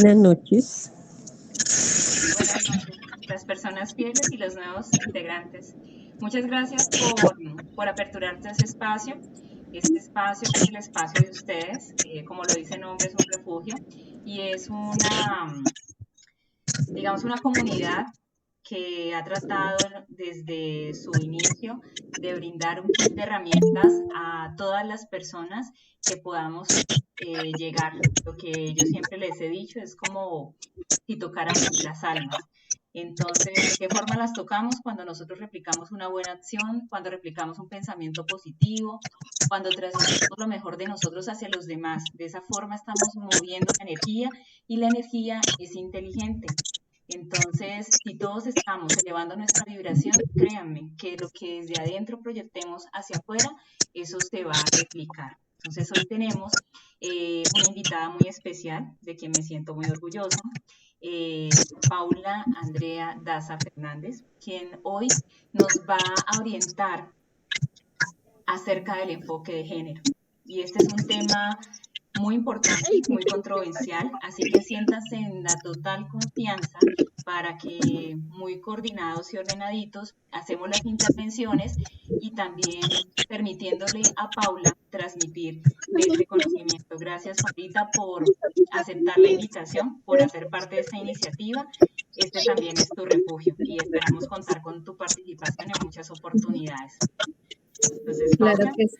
Buenas noches. Buenas noches, las personas fieles y los nuevos integrantes. Muchas gracias por aperturarte ese espacio. Este espacio que es el espacio de ustedes, como lo dice el nombre, es un refugio y es digamos, una comunidad que ha tratado desde su inicio de brindar un kit de herramientas a todas las personas que podamos llegar. Lo que yo siempre les he dicho es como si tocáramos las almas. Entonces, ¿de qué forma las tocamos? Cuando nosotros replicamos una buena acción, cuando replicamos un pensamiento positivo, cuando transmitimos lo mejor de nosotros hacia los demás. De esa forma estamos moviendo la energía y la energía es inteligente. Entonces, si todos estamos elevando nuestra vibración, créanme que lo que desde adentro proyectemos hacia afuera, eso se va a replicar. Entonces, hoy tenemos una invitada muy especial, de quien me siento muy orgullosa, Paula Andrea Daza Fernández, quien hoy nos va a orientar acerca del enfoque de género. Y este es un tema muy importante, muy controversial, así que siéntanse en la total confianza para que muy coordinados y ordenaditos hacemos las intervenciones y también permitiéndole a Paula transmitir este conocimiento. Gracias, Paulita, por aceptar la invitación, por hacer parte de esta iniciativa. Este también es tu refugio y esperamos contar con tu participación en muchas oportunidades. Entonces, Claro Paula. que sí.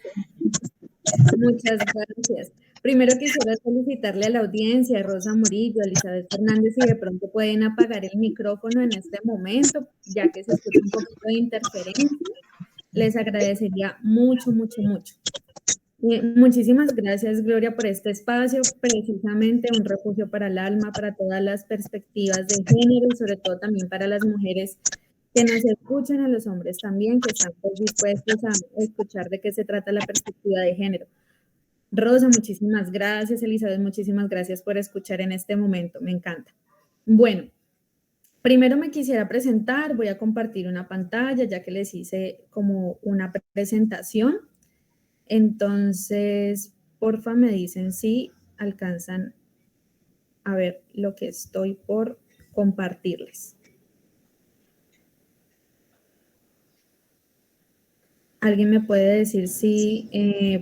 Muchas gracias. Primero quisiera solicitarle a la audiencia, a Rosa Murillo, a Elizabeth Fernández, si de pronto pueden apagar el micrófono en este momento, ya que se escucha un poquito de interferencia. Les agradecería mucho, mucho, mucho. Muchísimas gracias, Gloria, por este espacio, precisamente un refugio para el alma, para todas las perspectivas de género y sobre todo también para las mujeres que nos escuchan, a los hombres también, que están pues dispuestos a escuchar de qué se trata la perspectiva de género. Rosa, muchísimas gracias. Elizabeth, muchísimas gracias por escuchar en este momento. Me encanta. Bueno, primero me quisiera presentar. Voy a compartir una pantalla, ya que les hice como una presentación. Entonces, porfa, me dicen si alcanzan a ver lo que estoy por compartirles. ¿Alguien me puede decir si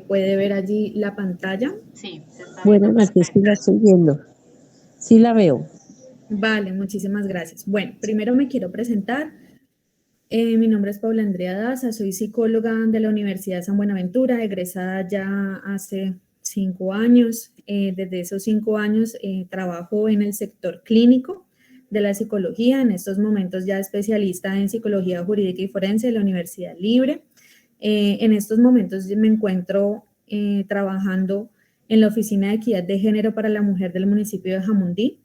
puede ver allí la pantalla? Sí, se está Buenas viendo. noches, sí la estoy viendo. Sí la veo. Vale, muchísimas gracias. Bueno, primero me quiero presentar. Mi nombre es Paula Andrea Daza, soy psicóloga de la Universidad de San Buenaventura, egresada ya hace 5 años. Desde esos 5 años trabajo en el sector clínico de la psicología, en estos momentos ya especialista en psicología jurídica y forense de la Universidad Libre. En estos momentos me encuentro trabajando en la Oficina de Equidad de Género para la Mujer del municipio de Jamundí.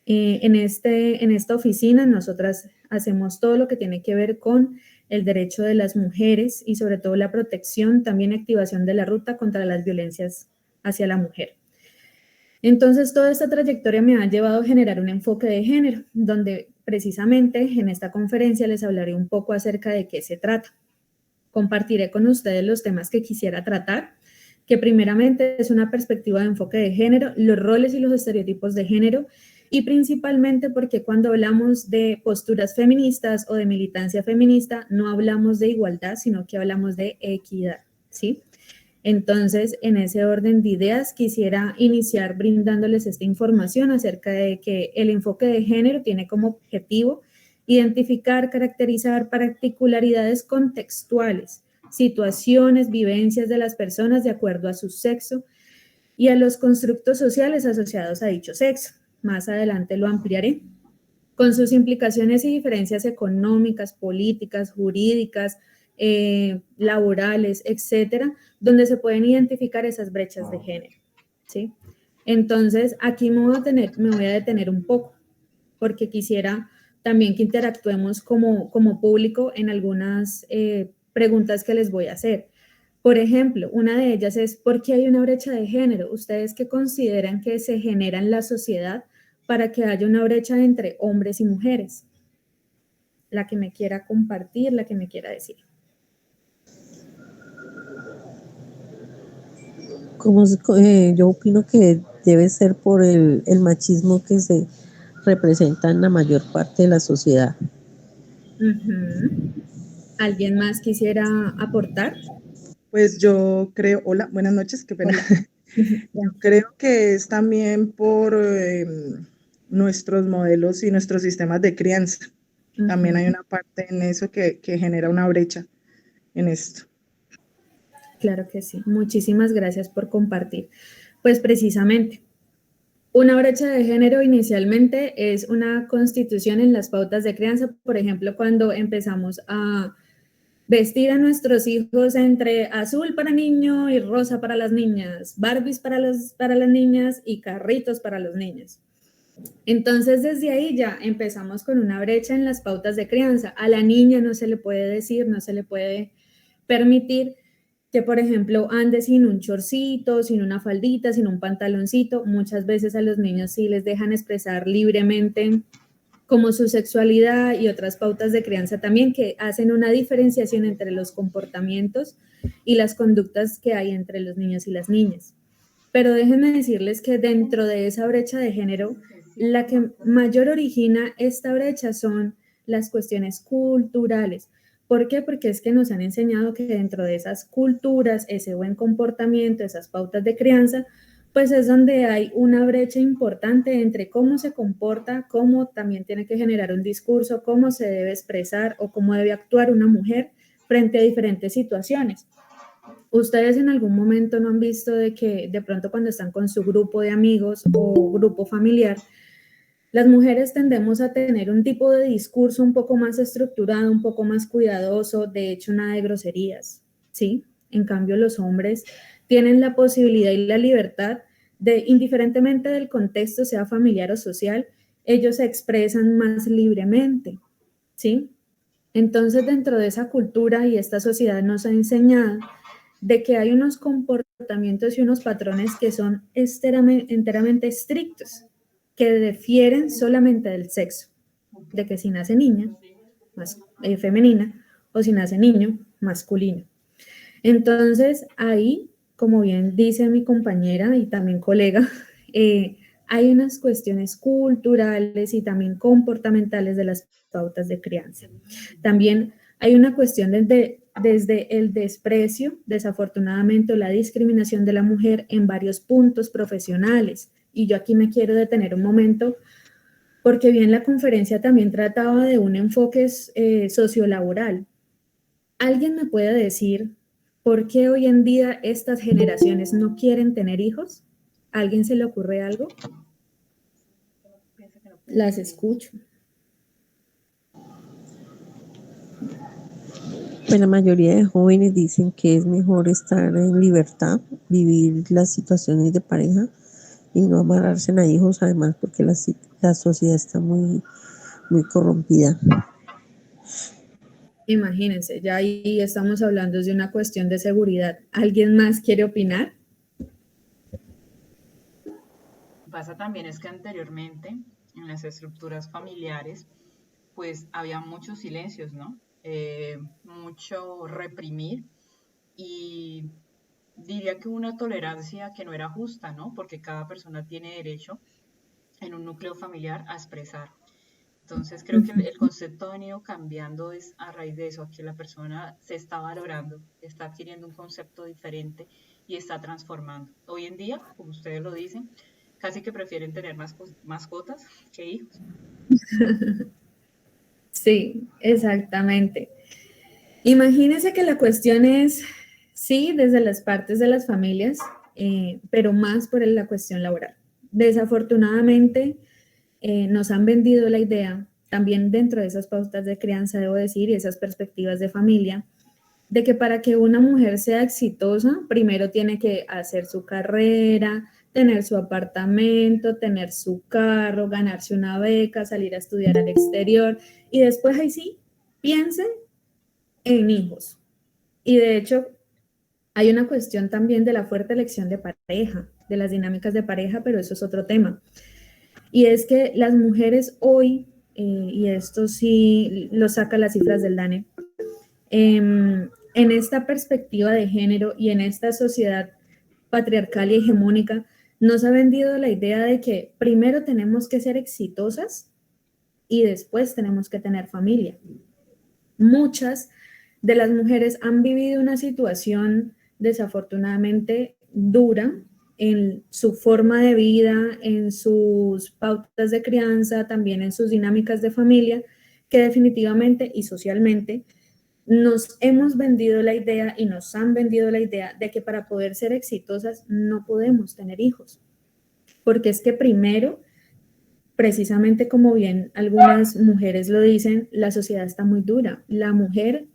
En esta oficina nosotras hacemos todo lo que tiene que ver con el derecho de las mujeres y sobre todo la protección, también activación de la ruta contra las violencias hacia la mujer. Entonces, toda esta trayectoria me ha llevado a generar un enfoque de género, donde precisamente en esta conferencia les hablaré un poco acerca de qué se trata. Compartiré con ustedes los temas que quisiera tratar, que primeramente es una perspectiva de enfoque de género, los roles y los estereotipos de género, y principalmente porque cuando hablamos de posturas feministas o de militancia feminista, no hablamos de igualdad, sino que hablamos de equidad, ¿sí? Entonces, en ese orden de ideas, quisiera iniciar brindándoles esta información acerca de que el enfoque de género tiene como objetivo identificar, caracterizar particularidades contextuales, situaciones, vivencias de las personas de acuerdo a su sexo y a los constructos sociales asociados a dicho sexo. Más adelante lo ampliaré, con sus implicaciones y diferencias económicas, políticas, jurídicas, laborales, etcétera, donde se pueden identificar esas brechas de género, ¿sí? Entonces, aquí me voy a detener un poco, porque quisiera también que interactuemos como público en algunas preguntas que les voy a hacer. Por ejemplo, una de ellas es, ¿por qué hay una brecha de género? ¿Ustedes qué consideran que se genera en la sociedad para que haya una brecha entre hombres y mujeres? La que me quiera compartir, la que me quiera decir. Yo opino que debe ser por el machismo que se representa en la mayor parte de la sociedad. ¿Alguien más quisiera aportar? Pues yo creo, hola, buenas noches, qué pena. Yo creo que es también por nuestros modelos y nuestros sistemas de crianza. También hay una parte en eso que genera una brecha en esto. Claro que sí. Muchísimas gracias por compartir. Pues precisamente, una brecha de género inicialmente es una constitución en las pautas de crianza. Por ejemplo, cuando empezamos a vestir a nuestros hijos entre azul para niño y rosa para las niñas, Barbies para las niñas y carritos para los niños. Entonces, desde ahí ya empezamos con una brecha en las pautas de crianza. A la niña no se le puede decir, no se le puede permitir que, por ejemplo, ande sin un chorcito, sin una faldita, sin un pantaloncito. Muchas veces a los niños sí les dejan expresar libremente como su sexualidad y otras pautas de crianza también que hacen una diferenciación entre los comportamientos y las conductas que hay entre los niños y las niñas. Pero déjenme decirles que dentro de esa brecha de género, la que mayor origina esta brecha son las cuestiones culturales. ¿Por qué? Porque es que nos han enseñado que dentro de esas culturas, ese buen comportamiento, esas pautas de crianza, pues es donde hay una brecha importante entre cómo se comporta, cómo también tiene que generar un discurso, cómo se debe expresar o cómo debe actuar una mujer frente a diferentes situaciones. ¿Ustedes en algún momento no han visto de que de pronto cuando están con su grupo de amigos o grupo familiar, las mujeres tendemos a tener un tipo de discurso un poco más estructurado, un poco más cuidadoso, de hecho nada de groserías, ¿sí? En cambio los hombres tienen la posibilidad y la libertad de, indiferentemente del contexto, sea familiar o social, ellos se expresan más libremente, ¿sí? Entonces dentro de esa cultura y esta sociedad nos ha enseñado de que hay unos comportamientos y unos patrones que son enteramente estrictos, que difieren solamente del sexo, de que si nace niña, femenina, o si nace niño, masculino. Entonces, ahí, como bien dice mi compañera y también colega, hay unas cuestiones culturales y también comportamentales de las pautas de crianza. También hay una cuestión desde el desprecio, desafortunadamente, o la discriminación de la mujer en varios puntos profesionales. Y yo aquí me quiero detener un momento, porque bien la conferencia también trataba de un enfoque sociolaboral. ¿Alguien me puede decir por qué hoy en día estas generaciones no quieren tener hijos? ¿A alguien se le ocurre algo? Las escucho. Pues la mayoría de jóvenes dicen que es mejor estar en libertad, vivir las situaciones de pareja y no amarrarse a hijos, además porque la sociedad está muy, muy corrompida. Imagínense, ya ahí estamos hablando de una cuestión de seguridad. ¿Alguien más quiere opinar? Pasa también es que anteriormente en las estructuras familiares pues había muchos silencios, ¿no? Mucho reprimir y diría que una tolerancia que no era justa, ¿no? Porque cada persona tiene derecho en un núcleo familiar a expresar. Entonces creo que el concepto ha venido cambiando es a raíz de eso, que la persona se está valorando, está adquiriendo un concepto diferente y está transformando. Hoy en día, como ustedes lo dicen, casi que prefieren tener mascotas que hijos. Sí, exactamente. Imagínense que la cuestión es, sí, desde las partes de las familias, pero más por la cuestión laboral. Desafortunadamente, nos han vendido la idea, también dentro de esas pautas de crianza, debo decir, y esas perspectivas de familia, de que para que una mujer sea exitosa, primero tiene que hacer su carrera, tener su apartamento, tener su carro, ganarse una beca, salir a estudiar al exterior, y después ahí sí, piense en hijos. Y de hecho, hay una cuestión también de la fuerte elección de pareja, de las dinámicas de pareja, pero eso es otro tema. Y es que las mujeres hoy, y esto sí lo saca las cifras del DANE, en esta perspectiva de género y en esta sociedad patriarcal y hegemónica, Nos ha vendido la idea de que primero tenemos que ser exitosas y después tenemos que tener familia. Muchas de las mujeres han vivido una situación desafortunadamente dura en su forma de vida, en sus pautas de crianza, también en sus dinámicas de familia, que definitivamente y socialmente nos hemos vendido la idea y nos han vendido la idea de que para poder ser exitosas no podemos tener hijos. Porque es que primero, precisamente como bien algunas mujeres lo dicen, la sociedad está muy dura. La mujer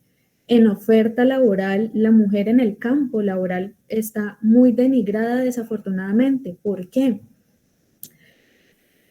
en oferta laboral, la mujer en el campo laboral está muy denigrada desafortunadamente. ¿Por qué?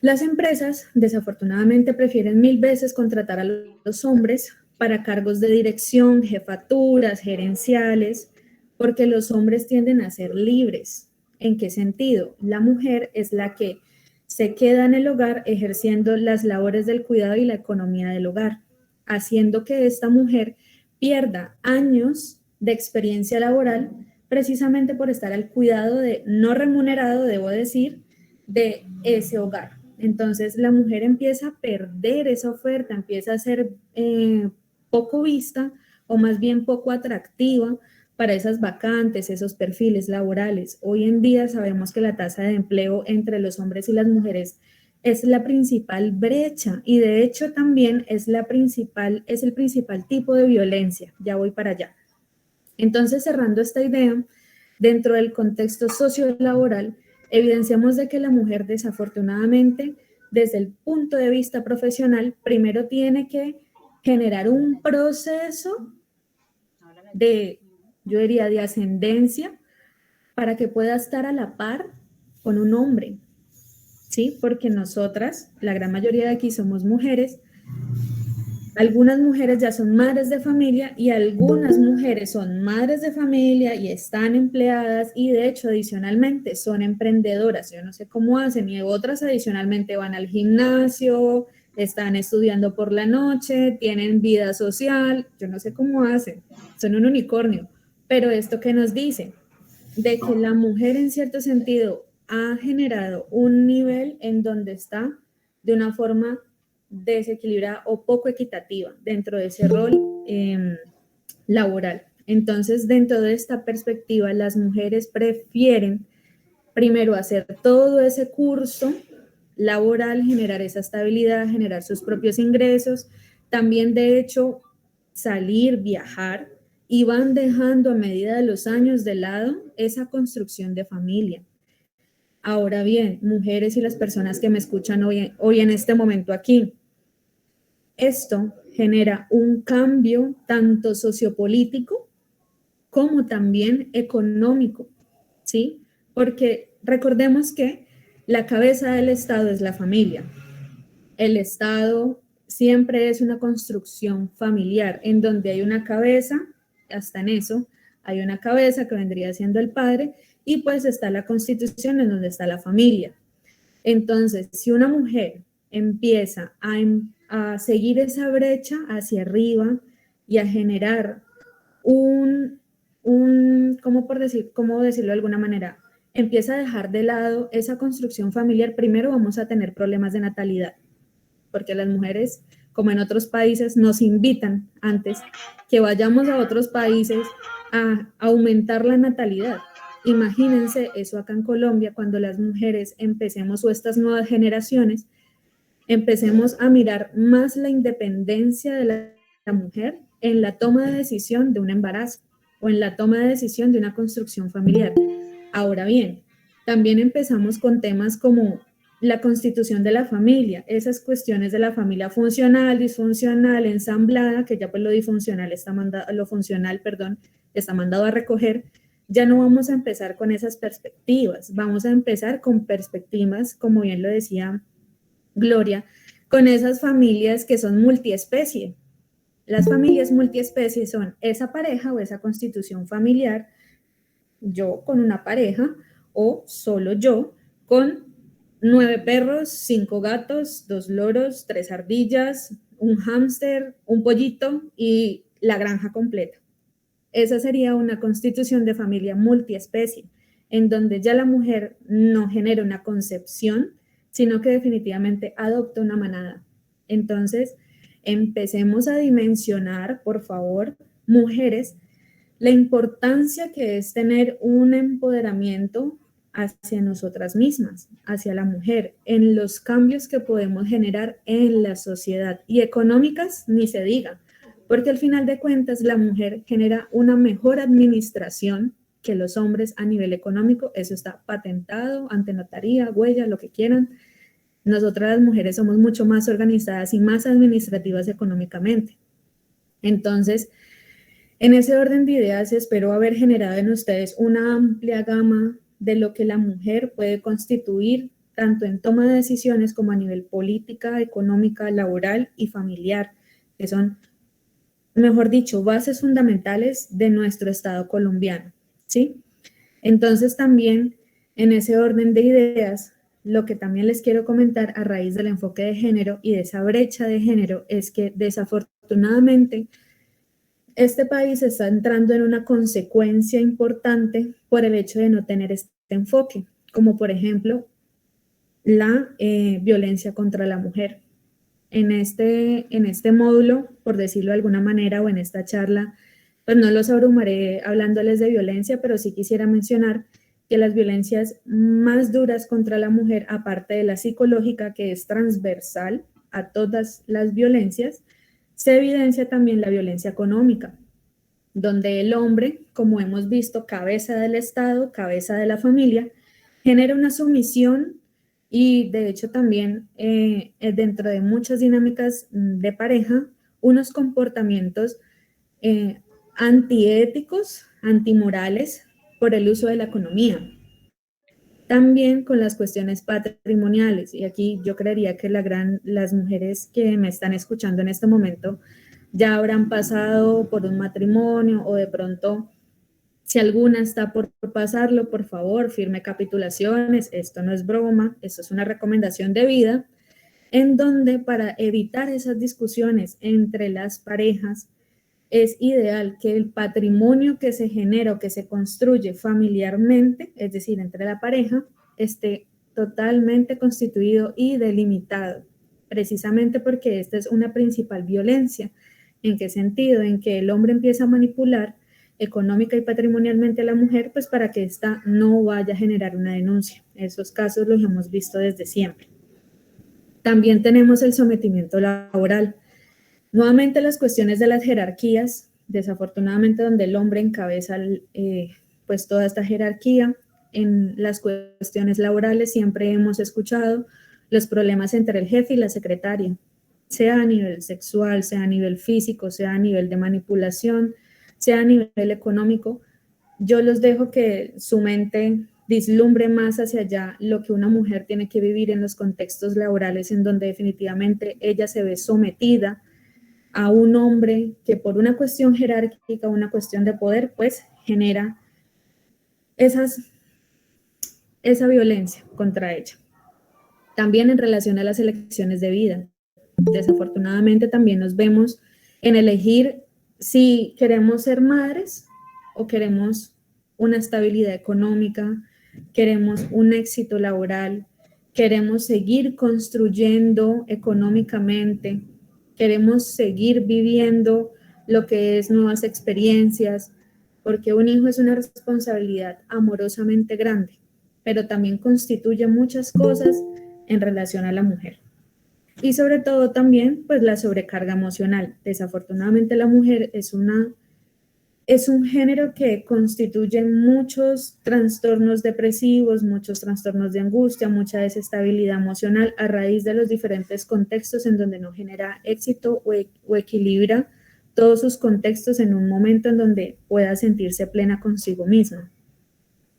Las empresas desafortunadamente prefieren 1000 veces contratar a los hombres para cargos de dirección, jefaturas, gerenciales, porque los hombres tienden a ser libres. ¿En qué sentido? La mujer es la que se queda en el hogar ejerciendo las labores del cuidado y la economía del hogar, haciendo que esta mujer pierda años de experiencia laboral precisamente por estar al cuidado de, no remunerado, debo decir, de ese hogar. Entonces la mujer empieza a perder esa oferta, empieza a ser poco vista o más bien poco atractiva para esas vacantes, esos perfiles laborales. Hoy en día sabemos que la tasa de empleo entre los hombres y las mujeres es la principal brecha y de hecho también es el principal tipo de violencia. Ya voy para allá. Entonces, cerrando esta idea, dentro del contexto sociolaboral, evidenciamos de que la mujer desafortunadamente, desde el punto de vista profesional, primero tiene que generar un proceso de, yo diría, de ascendencia para que pueda estar a la par con un hombre, ¿sí? Porque nosotras, la gran mayoría de aquí somos mujeres. Algunas mujeres ya son madres de familia y algunas mujeres son madres de familia y están empleadas y de hecho adicionalmente son emprendedoras. Yo no sé cómo hacen y otras adicionalmente van al gimnasio, están estudiando por la noche, tienen vida social. Yo no sé cómo hacen, son un unicornio. Pero esto que nos dice de que la mujer en cierto sentido ha generado un nivel en donde está de una forma desequilibrada o poco equitativa dentro de ese rol laboral. Entonces, dentro de esta perspectiva, las mujeres prefieren primero hacer todo ese curso laboral, generar esa estabilidad, generar sus propios ingresos, también de hecho salir, viajar, y van dejando a medida de los años de lado esa construcción de familia. Ahora bien, mujeres y las personas que me escuchan hoy en este momento aquí, esto genera un cambio tanto sociopolítico como también económico, ¿sí? Porque recordemos que la cabeza del Estado es la familia. El Estado siempre es una construcción familiar en donde hay una cabeza, hasta en eso, hay una cabeza que vendría siendo el padre y pues está la Constitución en donde está la familia. Entonces, si una mujer empieza a seguir esa brecha hacia arriba y a generar ¿cómo decirlo de alguna manera? Empieza a dejar de lado esa construcción familiar, primero vamos a tener problemas de natalidad, porque las mujeres, como en otros países, nos invitan antes que vayamos a otros países a aumentar la natalidad. Imagínense eso acá en Colombia, cuando las mujeres empecemos, o estas nuevas generaciones, empecemos a mirar más la independencia de la mujer en la toma de decisión de un embarazo o en la toma de decisión de una construcción familiar. Ahora bien, también empezamos con temas como la constitución de la familia, esas cuestiones de la familia funcional, disfuncional, ensamblada, que ya pues lo disfuncional está mandado, lo funcional, perdón, está mandado a recoger. Ya no vamos a empezar con esas perspectivas, vamos a empezar con perspectivas, como bien lo decía Gloria, con esas familias que son multiespecie. Las familias multiespecie son esa pareja o esa constitución familiar, yo con una pareja o solo yo con 9 perros, 5 gatos, 2 loros, 3 ardillas, un hámster, un pollito y la granja completa. Esa sería una constitución de familia multiespecie. en donde ya la mujer no genera una concepción, sino que definitivamente adopta una manada. Entonces, empecemos a dimensionar, por favor, mujeres, la importancia que es tener un empoderamiento hacia nosotras mismas, hacia la mujer, en los cambios que podemos generar en la sociedad y económicas, ni se diga, porque al final de cuentas la mujer genera una mejor administración que los hombres a nivel económico. Eso está patentado ante notaría, huella, lo que quieran. Nosotras las mujeres somos mucho más organizadas y más administrativas económicamente. Entonces, en ese orden de ideas, espero haber generado en ustedes una amplia gama de lo que la mujer puede constituir, tanto en toma de decisiones como a nivel política, económica, laboral y familiar, que son, mejor dicho, bases fundamentales de nuestro Estado colombiano, ¿sí? Entonces, también en ese orden de ideas, lo que también les quiero comentar a raíz del enfoque de género y de esa brecha de género es que desafortunadamente este país está entrando en una consecuencia importante por el hecho de no tener este enfoque, como por ejemplo la violencia contra la mujer. En este módulo, por decirlo de alguna manera, o en esta charla, pues no los abrumaré hablándoles de violencia, pero sí quisiera mencionar que las violencias más duras contra la mujer, aparte de la psicológica, que es transversal a todas las violencias, se evidencia también la violencia económica, donde el hombre, como hemos visto, cabeza del Estado, cabeza de la familia, genera una sumisión y de hecho también dentro de muchas dinámicas de pareja, unos comportamientos antiéticos, antimorales por el uso de la economía. También con las cuestiones patrimoniales, y aquí yo creería que las mujeres que me están escuchando en este momento ya habrán pasado por un matrimonio o de pronto, si alguna está por pasarlo, por favor, firme capitulaciones, esto no es broma, esto es una recomendación de vida, en donde para evitar esas discusiones entre las parejas, es ideal que el patrimonio que se genera o que se construye familiarmente, es decir, entre la pareja, esté totalmente constituido y delimitado, precisamente porque esta es una principal violencia. ¿En qué sentido? En que el hombre empieza a manipular económica y patrimonialmente a la mujer, pues para que ésta no vaya a generar una denuncia. Esos casos los hemos visto desde siempre. También tenemos el sometimiento laboral. Nuevamente las cuestiones de las jerarquías, desafortunadamente donde el hombre encabeza pues toda esta jerarquía. En las cuestiones laborales siempre hemos escuchado los problemas entre el jefe y la secretaria, sea a nivel sexual, sea a nivel físico, sea a nivel de manipulación, sea a nivel económico. Yo los dejo que su mente vislumbre más hacia allá lo que una mujer tiene que vivir en los contextos laborales en donde definitivamente ella se ve sometida a un hombre que por una cuestión jerárquica, una cuestión de poder, pues genera esa violencia contra ella. También en relación a las elecciones de vida. Desafortunadamente también nos vemos en elegir si queremos ser madres o queremos una estabilidad económica, queremos un éxito laboral, queremos seguir construyendo económicamente, queremos seguir viviendo lo que es nuevas experiencias, porque un hijo es una responsabilidad amorosamente grande, pero también constituye muchas cosas en relación a la mujer. Y sobre todo también, pues la sobrecarga emocional. Desafortunadamente la mujer es un género que constituye muchos trastornos depresivos, muchos trastornos de angustia, mucha desestabilidad emocional a raíz de los diferentes contextos en donde no genera éxito o equilibra todos sus contextos en un momento en donde pueda sentirse plena consigo misma.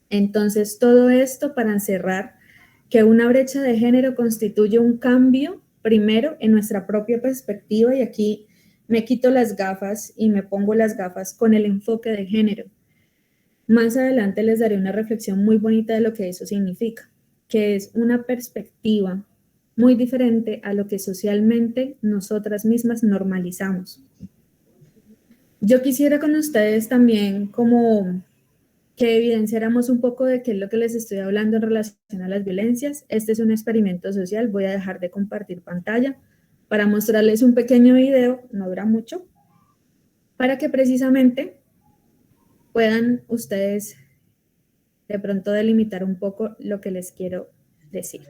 Entonces, todo esto para encerrar que una brecha de género constituye un cambio, primero, en nuestra propia perspectiva, y aquí me quito las gafas y me pongo las gafas con el enfoque de género. Más adelante les daré una reflexión muy bonita de lo que eso significa, que es una perspectiva muy diferente a lo que socialmente nosotras mismas normalizamos. Yo quisiera con ustedes también como que evidenciáramos un poco de qué es lo que les estoy hablando en relación a las violencias. Este es un experimento social, voy a dejar de compartir pantalla para mostrarles un pequeño video, no dura mucho, para que precisamente puedan ustedes de pronto delimitar un poco lo que les quiero decir.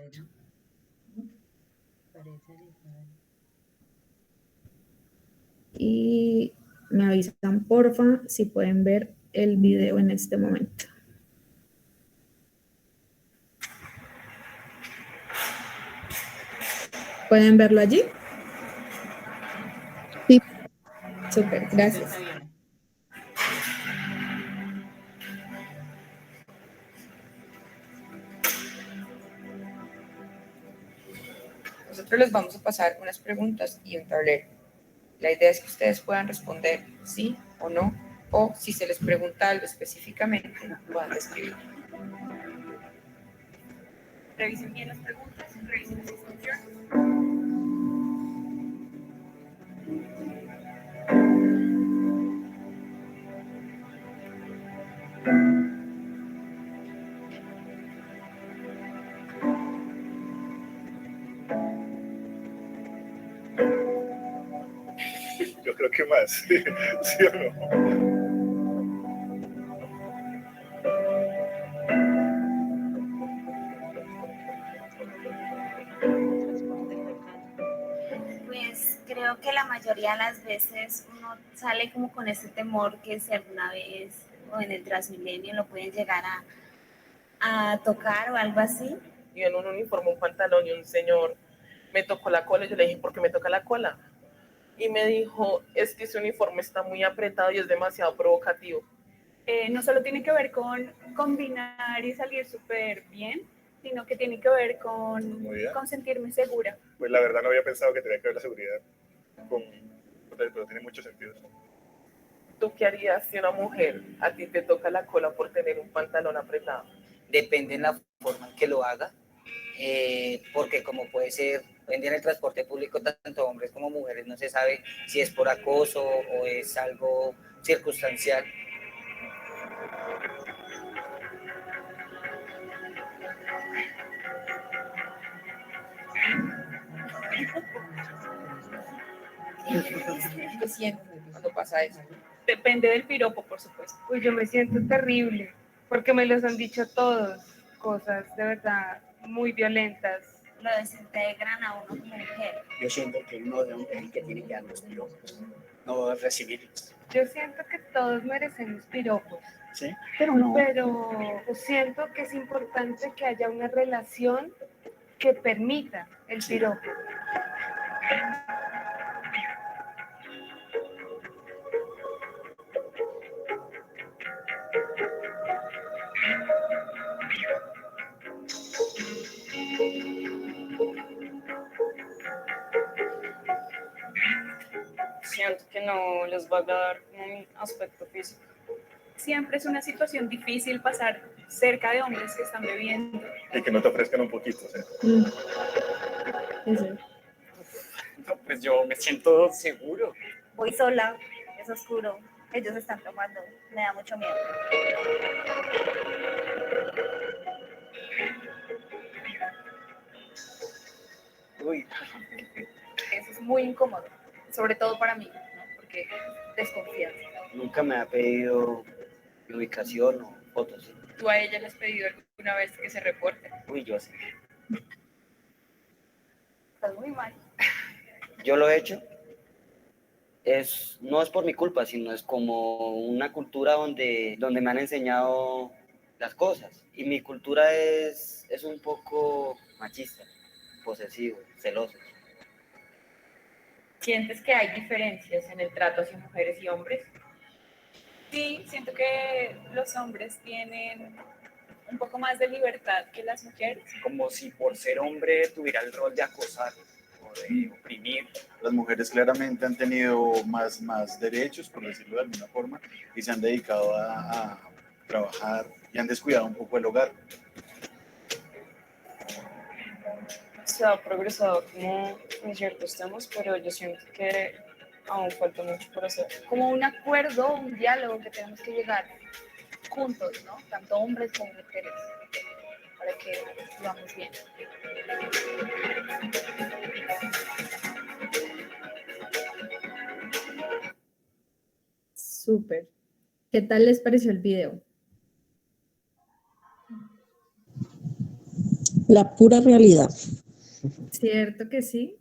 Y me avisan, porfa, si pueden ver el video en este momento. ¿Pueden verlo allí? Sí. Súper, gracias. Nosotros les vamos a pasar unas preguntas y un tablero. La idea es que ustedes puedan responder sí o no, o si se les pregunta algo específicamente, puedan describir. Revisen bien las preguntas, revisen las instrucciones. Yo creo que más, ¿sí o no? Pues creo que la mayoría de las veces uno sale como con ese temor que si alguna vez o en el Transmilenio lo pueden llegar a tocar o algo así. Y en un uniforme, un pantalón y un señor me tocó la cola y yo le dije, ¿por qué me toca la cola? Y me dijo, es que ese uniforme está muy apretado y es demasiado provocativo. No solo tiene que ver con combinar y salir súper bien, sino que tiene que ver con sentirme segura. Pues la verdad no había pensado que tenía que ver la seguridad pero tiene mucho sentido. ¿Tú qué harías si una mujer a ti te toca la cola por tener un pantalón apretado? Depende de la forma en que lo haga, porque como puede ser, hoy en día en el transporte público, tanto hombres como mujeres, no se sabe si es por acoso o es algo circunstancial. ¿Qué sientes cuando pasa eso? Depende del piropo, por supuesto. Pues yo me siento terrible, porque me los han dicho todos, cosas de verdad muy violentas. Lo desintegran a uno como mujer. Yo siento que uno de hombre es el que tiene que dar los piropos, no recibirlos. Yo siento que todos merecemos piropos. ¿Sí? Pero no. Pero siento que es importante que haya una relación que permita el piropo. Siento que no les va a agradar mi aspecto físico. Siempre es una situación difícil pasar cerca de hombres que están bebiendo. Y que no te ofrezcan un poquito, ¿sí? No, pues yo me siento seguro. Voy sola, es oscuro, ellos están tomando, me da mucho miedo. Uy. Eso es muy incómodo, sobre todo para mí, ¿no? Porque desconfianza. Nunca me ha pedido mi ubicación o fotos. ¿Sí? ¿Tú a ella le has pedido alguna vez que se reporte? Uy, yo sí. Estás muy mal. Yo lo he hecho. No es por mi culpa, sino es como una cultura donde me han enseñado las cosas. Y mi cultura es un poco machista, posesivo, celoso. ¿Sientes que hay diferencias en el trato hacia mujeres y hombres? Sí, siento que los hombres tienen un poco más de libertad que las mujeres. Como si por ser hombre tuviera el rol de acosar o de oprimir. Las mujeres claramente han tenido más derechos, por decirlo de alguna forma, y se han dedicado a trabajar y han descuidado un poco el hogar. Se ha progresado como en ciertos temas, pero yo siento que aún falta mucho por hacer. Como un acuerdo, un diálogo que tenemos que llegar. juntos, ¿no? Tanto hombres como mujeres, para que lo hagamos bien. Súper. ¿Qué tal les pareció el video? La pura realidad. ¿Cierto que sí?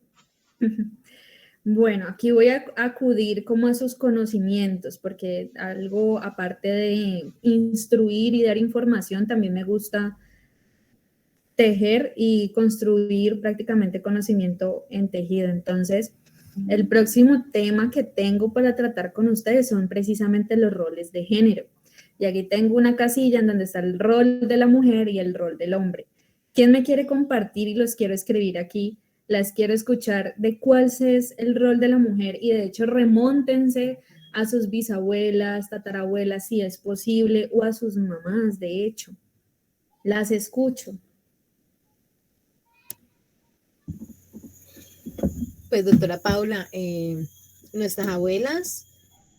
Bueno, aquí voy a acudir como a sus conocimientos, porque algo aparte de instruir y dar información, también me gusta tejer y construir prácticamente conocimiento en tejido. Entonces, el próximo tema que tengo para tratar con ustedes son precisamente los roles de género. Y aquí tengo una casilla en donde está el rol de la mujer y el rol del hombre. ¿Quién me quiere compartir? Y los quiero escribir aquí. Las quiero escuchar de cuál es el rol de la mujer. Y de hecho, remóntense a sus bisabuelas, tatarabuelas, si es posible, o a sus mamás, de hecho. Las escucho. Pues doctora Paula, nuestras abuelas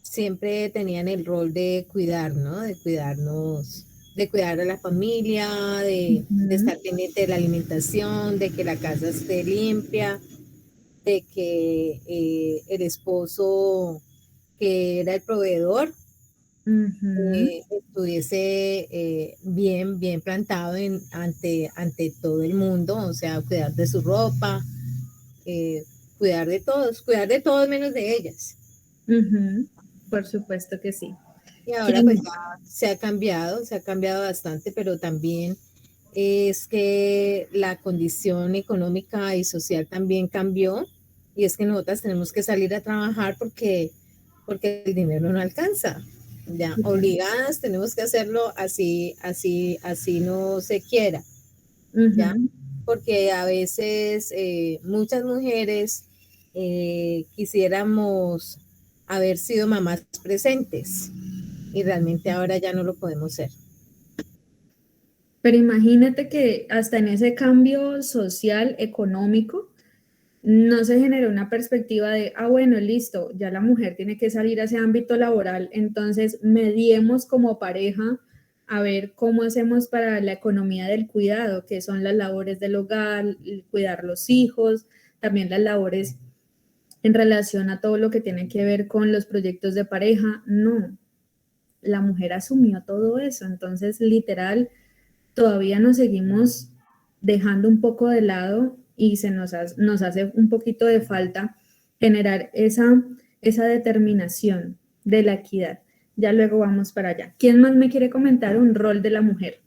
siempre tenían el rol de cuidar, ¿no? De cuidarnos, de cuidar a la familia, de estar pendiente de la alimentación, de que la casa esté limpia, de que el esposo, que era el proveedor, estuviese bien plantado ante todo el mundo, o sea, cuidar de su ropa, cuidar de todos menos de ellas. Por supuesto que sí. Y ahora pues ya se ha cambiado bastante, pero también es que la condición económica y social también cambió, y es que nosotras tenemos que salir a trabajar porque el dinero no alcanza. Ya, obligadas tenemos que hacerlo así no se quiera. ¿Ya? Porque a veces muchas mujeres quisiéramos haber sido mamás presentes y realmente ahora ya no lo podemos ser. Pero imagínate que hasta en ese cambio social, económico, no se generó una perspectiva de, bueno, listo, ya la mujer tiene que salir a ese ámbito laboral, entonces mediemos como pareja a ver cómo hacemos para la economía del cuidado, que son las labores del hogar, cuidar los hijos, también las labores en relación a todo lo que tiene que ver con los proyectos de pareja. No, la mujer asumió todo eso, entonces literal todavía nos seguimos dejando un poco de lado y nos hace un poquito de falta generar esa determinación de la equidad. Ya luego vamos para allá. ¿Quién más me quiere comentar un rol de la mujer?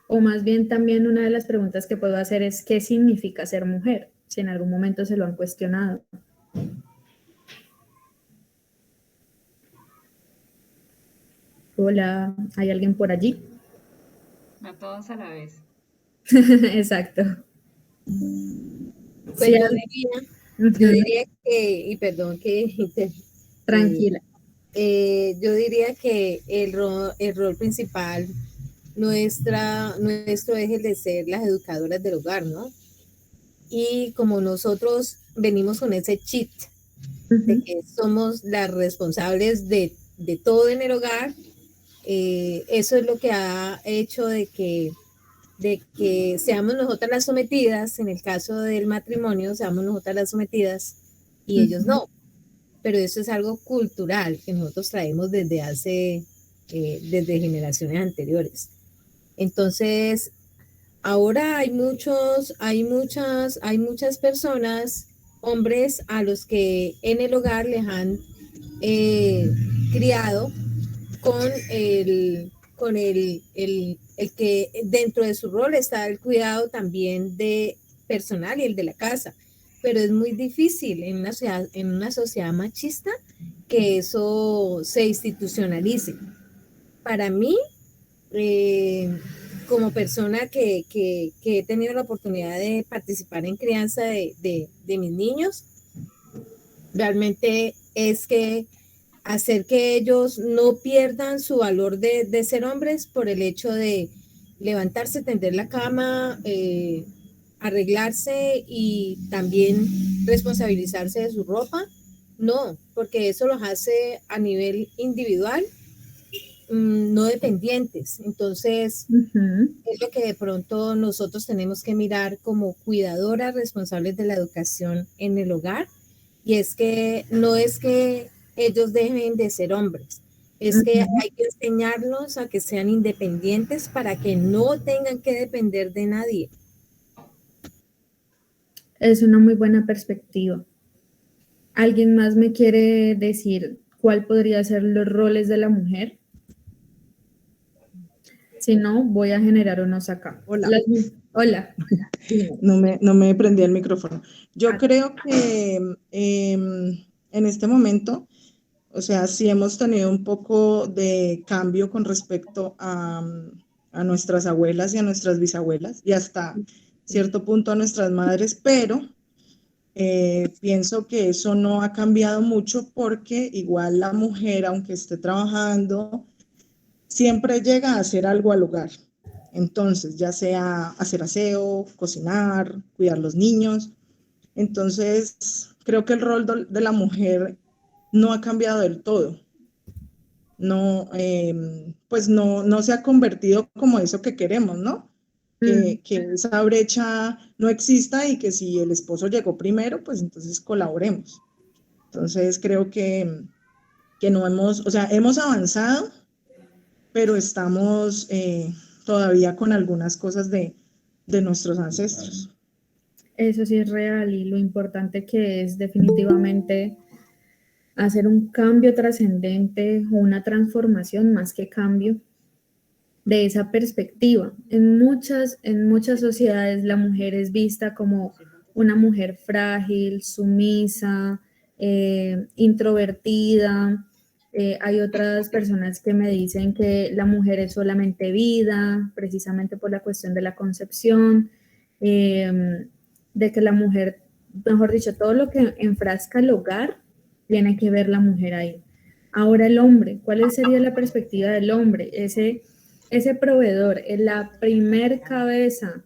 O más bien también una de las preguntas que puedo hacer es ¿qué significa ser mujer? Si en algún momento se lo han cuestionado. Hola, ¿hay alguien por allí? No todos a la vez. Exacto. Pues sí, yo diría que, y perdón que... Tranquila. Yo diría que el rol principal nuestro es el de ser las educadoras del hogar, ¿no? Y como nosotros venimos con ese chip de que somos las responsables de todo en el hogar, eso es lo que ha hecho de que seamos nosotras las sometidas, en el caso del matrimonio, seamos nosotras las sometidas y ellos no. Pero eso es algo cultural que nosotros traemos desde generaciones anteriores. Entonces, ahora hay muchas personas, hombres, a los que en el hogar les han criado con el que dentro de su rol está el cuidado también de personal y el de la casa, pero es muy difícil en una sociedad machista que eso se institucionalice. Para mí, como persona que he tenido la oportunidad de participar en crianza de mis niños, realmente es que hacer que ellos no pierdan su valor de ser hombres por el hecho de levantarse, tender la cama, arreglarse y también responsabilizarse de su ropa, No, porque eso los hace a nivel individual, no dependientes. Entonces, es lo que de pronto nosotros tenemos que mirar como cuidadoras responsables de la educación en el hogar. Y es que no es que ellos dejen de ser hombres, es que hay que enseñarlos a que sean independientes para que no tengan que depender de nadie. Es una muy buena perspectiva. ¿Alguien más me quiere decir cuál podría ser los roles de la mujer? Si no, voy a generar unos acá. Hola. Hola. No me prendí el micrófono. Yo creo que en este momento, o sea, sí hemos tenido un poco de cambio con respecto a nuestras abuelas y a nuestras bisabuelas y hasta cierto punto a nuestras madres, pero pienso que eso no ha cambiado mucho porque igual la mujer, aunque esté trabajando, siempre llega a hacer algo al hogar. Entonces, ya sea hacer aseo, cocinar, cuidar los niños. Entonces, creo que el rol de la mujer no ha cambiado del todo. No, pues no se ha convertido como eso que queremos, ¿no? Que esa brecha no exista y que si el esposo llegó primero, pues entonces colaboremos. Entonces, creo que no hemos, o sea, hemos avanzado, pero estamos todavía con algunas cosas de nuestros ancestros. Eso sí es real y lo importante que es definitivamente hacer un cambio trascendente o una transformación más que cambio de esa perspectiva. En muchas sociedades la mujer es vista como una mujer frágil, sumisa, introvertida. Hay otras personas que me dicen que la mujer es solamente vida, precisamente por la cuestión de la concepción, de que la mujer, mejor dicho, todo lo que enfrasca el hogar, tiene que ver la mujer ahí. Ahora el hombre, ¿cuál sería la perspectiva del hombre? Ese proveedor es la primer cabeza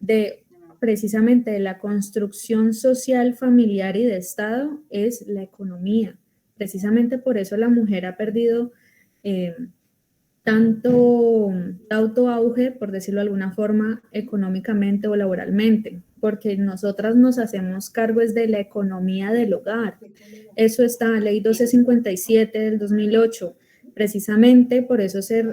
de precisamente de la construcción social, familiar y de Estado, es la economía. Precisamente por eso la mujer ha perdido tanto auge, por decirlo de alguna forma, económicamente o laboralmente, porque nosotras nos hacemos cargo de la economía del hogar. Eso está en la Ley 1257 del 2008. Precisamente por eso se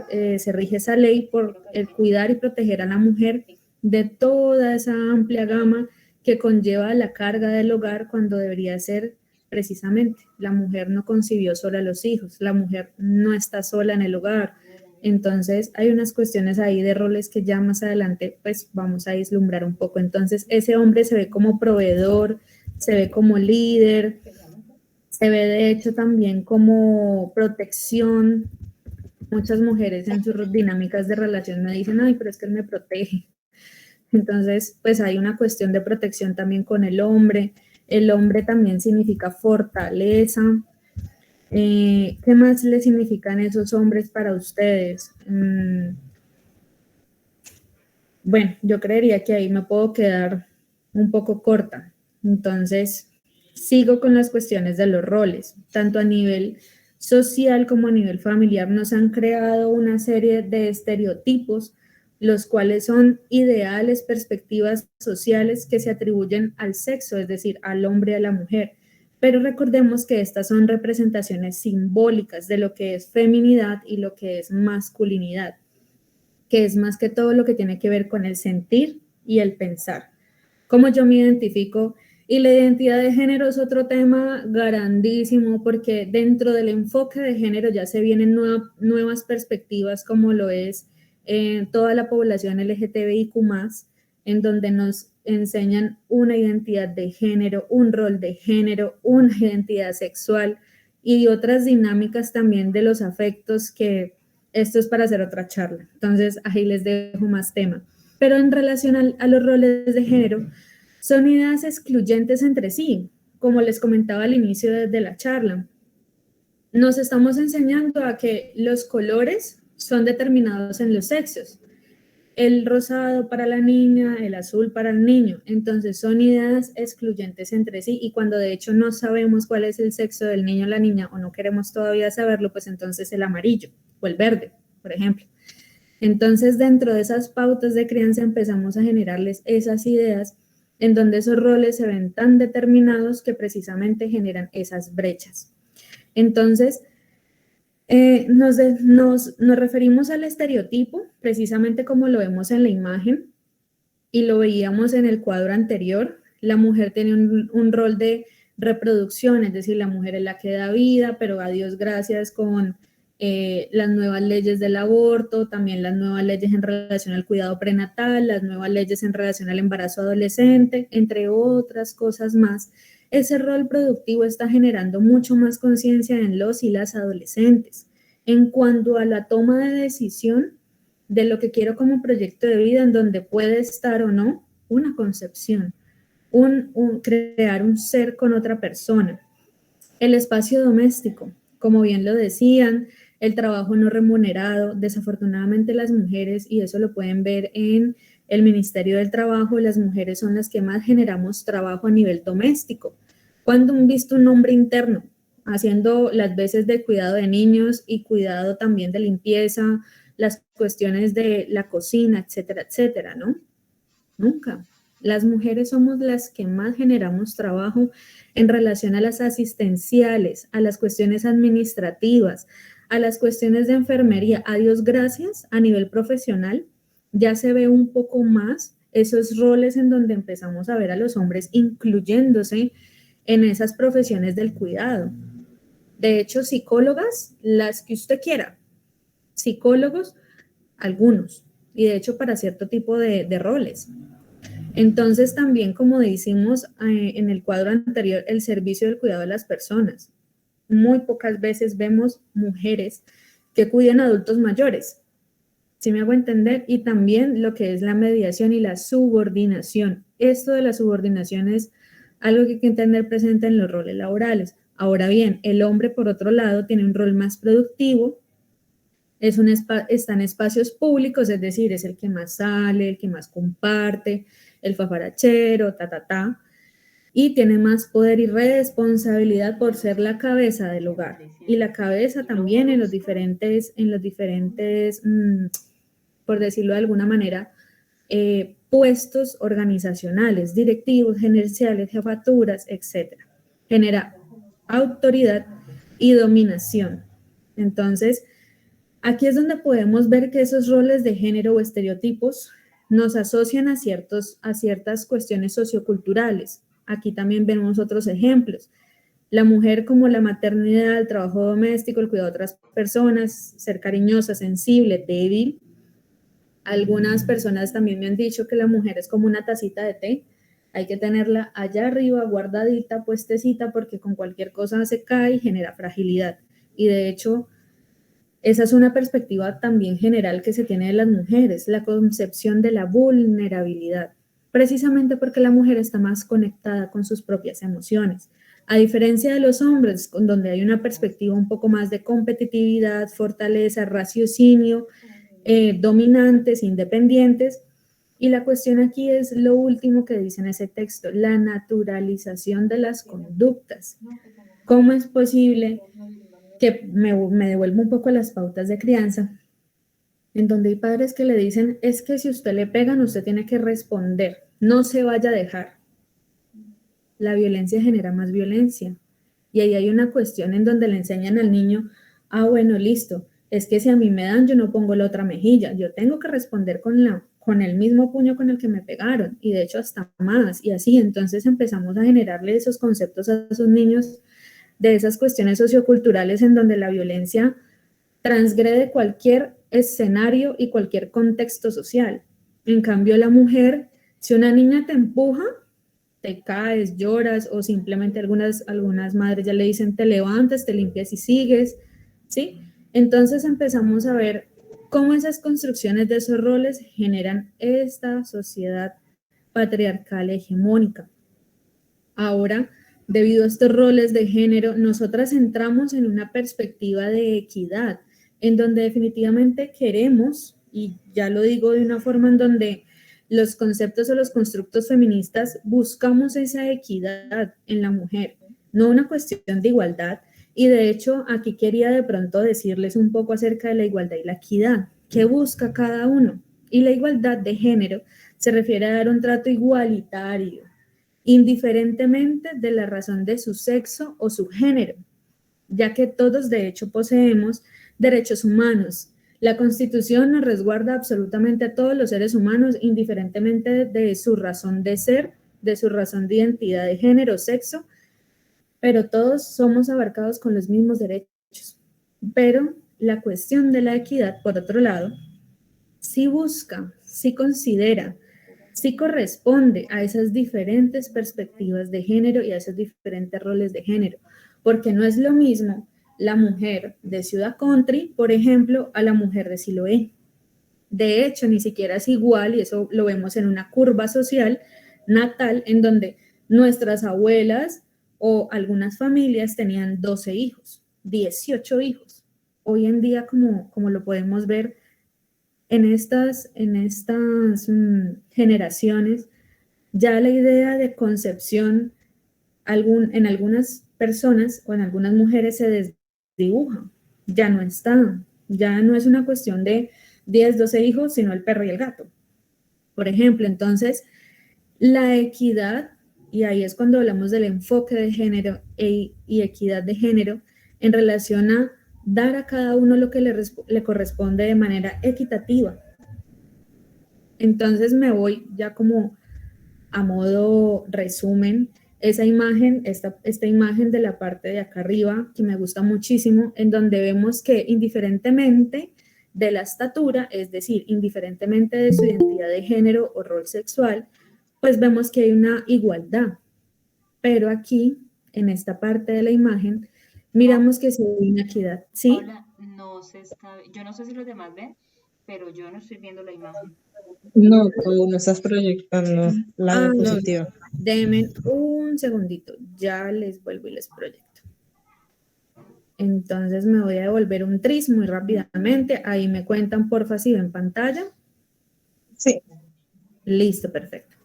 rige esa ley, por el cuidar y proteger a la mujer de toda esa amplia gama que conlleva la carga del hogar, cuando debería ser precisamente la mujer no concibió sola a los hijos, la mujer no está sola en el hogar. Entonces hay unas cuestiones ahí de roles que ya más adelante pues vamos a vislumbrar un poco. Entonces ese hombre se ve como proveedor, se ve como líder, se ve de hecho también como protección. Muchas mujeres en sus dinámicas de relación me dicen, ay, pero es que él me protege. Entonces, pues hay una cuestión de protección también con el hombre. El hombre también significa fortaleza. ¿Qué más le significan esos hombres para ustedes? Bueno, yo creería que ahí me puedo quedar un poco corta. Entonces, sigo con las cuestiones de los roles. Tanto a nivel social como a nivel familiar nos han creado una serie de estereotipos, los cuales son ideales, perspectivas sociales que se atribuyen al sexo, es decir, al hombre y a la mujer. Pero recordemos que estas son representaciones simbólicas de lo que es feminidad y lo que es masculinidad, que es más que todo lo que tiene que ver con el sentir y el pensar. Cómo yo me identifico, y la identidad de género es otro tema grandísimo, porque dentro del enfoque de género ya se vienen nuevas perspectivas, como lo es toda la población LGTBIQ+, en donde nos enseñan una identidad de género, un rol de género, una identidad sexual y otras dinámicas también de los afectos, que esto es para hacer otra charla. Entonces, ahí les dejo más tema. Pero en relación a los roles de género, son ideas excluyentes entre sí, como les comentaba al inicio de la charla. Nos estamos enseñando a que los colores son determinados en los sexos. el rosado para la niña, el azul para el niño. Entonces son ideas excluyentes entre sí, y cuando de hecho no sabemos cuál es el sexo del niño o la niña o no queremos todavía saberlo, pues entonces el amarillo o el verde, por ejemplo. Entonces dentro de esas pautas de crianza empezamos a generarles esas ideas en donde esos roles se ven tan determinados que precisamente generan esas brechas. Entonces, nos referimos al estereotipo, precisamente como lo vemos en la imagen, y lo veíamos en el cuadro anterior. La mujer tiene un rol de reproducción, es decir, la mujer es la que da vida, pero a Dios gracias con las nuevas leyes del aborto, también las nuevas leyes en relación al cuidado prenatal, las nuevas leyes en relación al embarazo adolescente, entre otras cosas más. Ese rol productivo está generando mucho más conciencia en los y las adolescentes. En cuanto a la toma de decisión de lo que quiero como proyecto de vida, en donde puede estar o no una concepción, crear un ser con otra persona. El espacio doméstico, como bien lo decían, el trabajo no remunerado. Desafortunadamente las mujeres, y eso lo pueden ver en el Ministerio del Trabajo, las mujeres son las que más generamos trabajo a nivel doméstico. ¿Cuándo han visto un hombre interno haciendo las veces de cuidado de niños y cuidado también de limpieza, las cuestiones de la cocina, etcétera, etcétera, ¿no? Nunca. Las mujeres somos las que más generamos trabajo en relación a las asistenciales, a las cuestiones administrativas, a las cuestiones de enfermería. A Dios gracias, a nivel profesional, ya se ve un poco más esos roles en donde empezamos a ver a los hombres incluyéndose en esas profesiones del cuidado. De hecho, psicólogas, las que usted quiera, psicólogos, algunos, y de hecho para cierto tipo de roles. Entonces también, como decimos en el cuadro anterior, el servicio del cuidado de las personas. Muy pocas veces vemos mujeres que cuidan a adultos mayores, ¿sí me hago entender? Y también lo que es la mediación y la subordinación. Esto de la subordinación es algo que hay que tener presente en los roles laborales. Ahora bien, el hombre, por otro lado, tiene un rol más productivo, está en espacios públicos, es decir, es el que más sale, el que más comparte, el fafarachero, y tiene más poder y responsabilidad por ser la cabeza del hogar. Y la cabeza también en los diferentes, por decirlo de alguna manera, puestos organizacionales, directivos, gerenciales, jefaturas, etc. Genera autoridad y dominación. Entonces, aquí es donde podemos ver que esos roles de género o estereotipos nos asocian a ciertas cuestiones socioculturales. Aquí también vemos otros ejemplos. La mujer como la maternidad, el trabajo doméstico, el cuidado de otras personas, ser cariñosa, sensible, débil. Algunas personas también me han dicho que la mujer es como una tacita de té. Hay que tenerla allá arriba, guardadita, puestecita, porque con cualquier cosa se cae y genera fragilidad. Y de hecho, esa es una perspectiva también general que se tiene de las mujeres, la concepción de la vulnerabilidad, precisamente porque la mujer está más conectada con sus propias emociones. A diferencia de los hombres, donde hay una perspectiva un poco más de competitividad, fortaleza, raciocinio, dominantes, independientes. Y la cuestión aquí es lo último que dice en ese texto, la naturalización de las conductas. ¿Cómo es posible que me devuelvo un poco a las pautas de crianza, en donde hay padres que le dicen, es que si usted le pegan, usted tiene que responder, no se vaya a dejar? La violencia genera más violencia. Y ahí hay una cuestión en donde le enseñan al niño, bueno, listo, es que si a mí me dan, yo no pongo la otra mejilla, yo tengo que responder con el mismo puño con el que me pegaron, y de hecho hasta más, y así. Entonces empezamos a generarle esos conceptos a esos niños de esas cuestiones socioculturales en donde la violencia transgrede cualquier escenario y cualquier contexto social. En cambio, la mujer, si una niña te empuja, te caes, lloras, o simplemente algunas madres ya le dicen, te levantas, te limpias y sigues, ¿sí? Entonces empezamos a ver cómo esas construcciones de esos roles generan esta sociedad patriarcal hegemónica. Ahora, debido a estos roles de género, nosotras entramos en una perspectiva de equidad, en donde definitivamente queremos y ya lo digo de una forma en donde los conceptos o los constructos feministas buscamos esa equidad en la mujer, no una cuestión de igualdad. Y de hecho, aquí quería de pronto decirles un poco acerca de la igualdad y la equidad. ¿Qué busca cada uno? Y la igualdad de género se refiere a dar un trato igualitario, indiferentemente de la razón de su sexo o su género, ya que todos de hecho poseemos derechos humanos. La Constitución nos resguarda absolutamente a todos los seres humanos, indiferentemente de su razón de ser, de su razón de identidad de género, sexo, pero todos somos abarcados con los mismos derechos. Pero la cuestión de la equidad, por otro lado, sí busca, sí considera, sí corresponde a esas diferentes perspectivas de género y a esos diferentes roles de género, porque no es lo mismo la mujer de Ciudad Country, por ejemplo, a la mujer de Siloé. De hecho, ni siquiera es igual, y eso lo vemos en una curva social natal, en donde nuestras abuelas o algunas familias tenían 12 hijos, 18 hijos. Hoy en día, como lo podemos ver en estas generaciones, ya la idea de concepción en algunas personas o en algunas mujeres se desdibuja, ya no está, ya no es una cuestión de 10, 12 hijos, sino el perro y el gato. Por ejemplo, entonces, la equidad, y ahí es cuando hablamos del enfoque de género y equidad de género, en relación a dar a cada uno lo que le corresponde de manera equitativa. Entonces me voy ya como a modo resumen, esa imagen, esta imagen de la parte de acá arriba, que me gusta muchísimo, en donde vemos que indiferentemente de la estatura, es decir, indiferentemente de su identidad de género o rol sexual, pues vemos que hay una igualdad. Pero aquí, en esta parte de la imagen, miramos que sí hay una equidad. ¿Sí? Paula, yo no sé si los demás ven, pero yo no estoy viendo la imagen. No, tú no estás proyectando la diapositiva. No, denme un segundito, ya les vuelvo y les proyecto. Entonces me voy a devolver un tris muy rápidamente. Ahí me cuentan, porfa, si ven pantalla. Sí. Listo, perfecto.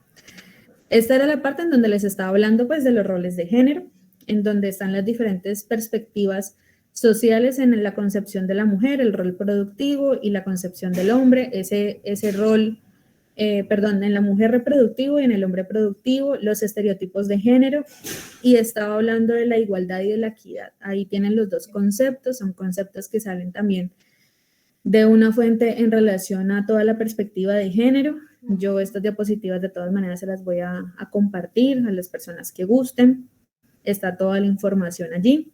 Esta era la parte en donde les estaba hablando pues de los roles de género, en donde están las diferentes perspectivas sociales en la concepción de la mujer, el rol productivo y la concepción del hombre, ese rol, en la mujer reproductivo y en el hombre productivo, los estereotipos de género, y estaba hablando de la igualdad y de la equidad. Ahí tienen los dos conceptos, son conceptos que salen también de una fuente en relación a toda la perspectiva de género. Yo estas diapositivas de todas maneras se las voy a compartir a las personas que gusten. Está toda la información allí.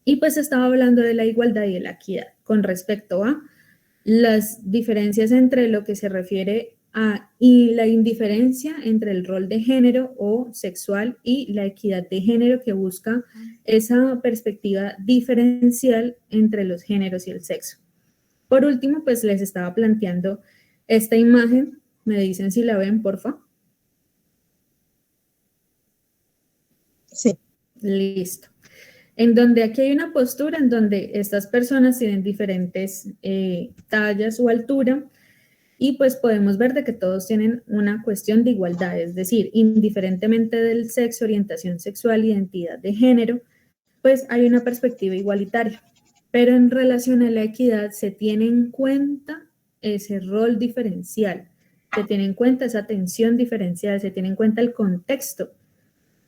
Y pues estaba hablando de la igualdad y de la equidad con respecto a las diferencias entre lo que se refiere a y la indiferencia entre el rol de género o sexual y la equidad de género que busca esa perspectiva diferencial entre los géneros y el sexo. Por último, pues les estaba planteando esta imagen. Me dicen si la ven, porfa. Sí. Listo. En donde aquí hay una postura en donde estas personas tienen diferentes tallas o altura y pues podemos ver de que todos tienen una cuestión de igualdad, es decir, indiferentemente del sexo, orientación sexual, identidad de género, pues hay una perspectiva igualitaria. Pero en relación a la equidad se tiene en cuenta ese rol diferencial, se tiene en cuenta esa atención diferencial, se tiene en cuenta el contexto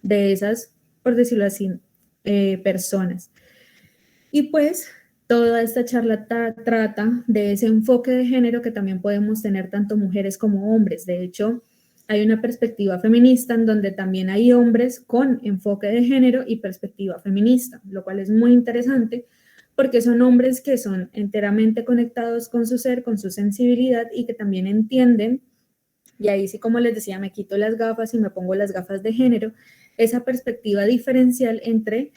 de esas, por decirlo así, personas. Y pues toda esta charla trata de ese enfoque de género que también podemos tener tanto mujeres como hombres. De hecho, hay una perspectiva feminista en donde también hay hombres con enfoque de género y perspectiva feminista, lo cual es muy interesante porque son hombres que son enteramente conectados con su ser, con su sensibilidad y que también entienden, y ahí sí, como les decía, me quito las gafas y me pongo las gafas de género, esa perspectiva diferencial entre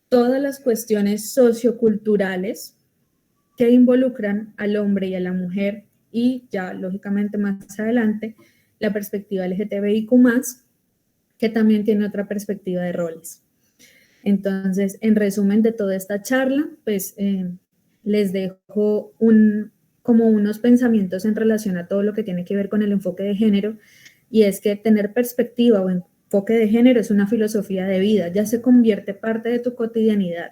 todas las cuestiones socioculturales que involucran al hombre y a la mujer y ya lógicamente más adelante la perspectiva LGTBIQ+, que también tiene otra perspectiva de roles. Entonces, en resumen de toda esta charla, pues les dejo como unos pensamientos en relación a todo lo que tiene que ver con el enfoque de género, y es que tener perspectiva o enfoque de género es una filosofía de vida, ya se convierte parte de tu cotidianidad,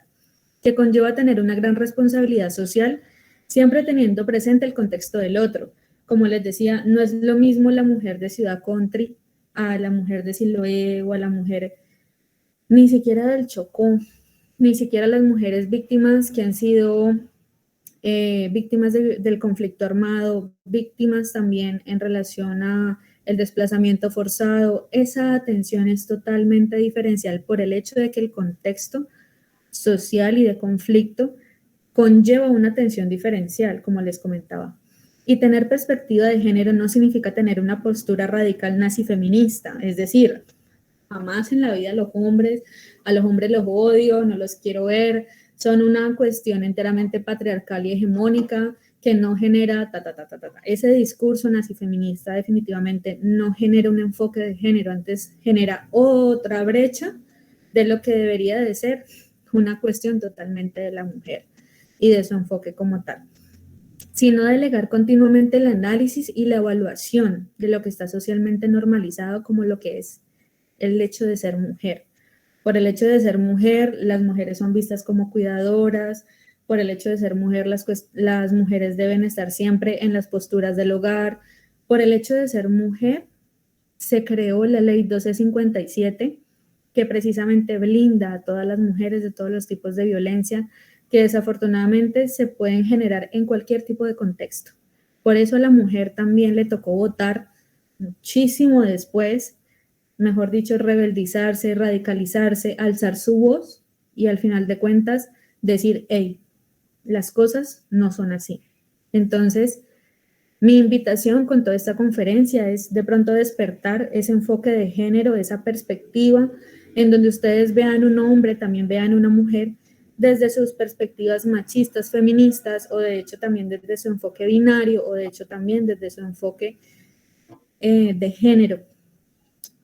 que conlleva tener una gran responsabilidad social, siempre teniendo presente el contexto del otro. Como les decía, no es lo mismo la mujer de Ciudad Country a la mujer de Siloé o a la mujer ni siquiera del Chocó, ni siquiera las mujeres víctimas que han sido víctimas del conflicto armado, víctimas también en relación a el desplazamiento forzado. Esa atención es totalmente diferencial por el hecho de que el contexto social y de conflicto conlleva una atención diferencial, como les comentaba. Y tener perspectiva de género no significa tener una postura radical nazi feminista, es decir, jamás en la vida a los hombres los odio, no los quiero ver, son una cuestión enteramente patriarcal y hegemónica que no genera Ese discurso nazifeminista definitivamente no genera un enfoque de género, antes genera otra brecha de lo que debería de ser una cuestión totalmente de la mujer y de su enfoque como tal, sino delegar continuamente el análisis y la evaluación de lo que está socialmente normalizado como lo que es el hecho de ser mujer. Por el hecho de ser mujer, las mujeres son vistas como cuidadoras. Por el hecho de ser mujer, las mujeres deben estar siempre en las posturas del hogar. Por el hecho de ser mujer, se creó la ley 1257, que precisamente blinda a todas las mujeres de todos los tipos de violencia que desafortunadamente se pueden generar en cualquier tipo de contexto. Por eso a la mujer también le tocó votar muchísimo después, mejor dicho, rebeldizarse, radicalizarse, alzar su voz y al final de cuentas decir, hey, las cosas no son así. Entonces, mi invitación con toda esta conferencia es de pronto despertar ese enfoque de género, esa perspectiva en donde ustedes vean un hombre, también vean una mujer desde sus perspectivas machistas, feministas, o de hecho también desde su enfoque binario, o de hecho también desde su enfoque de género.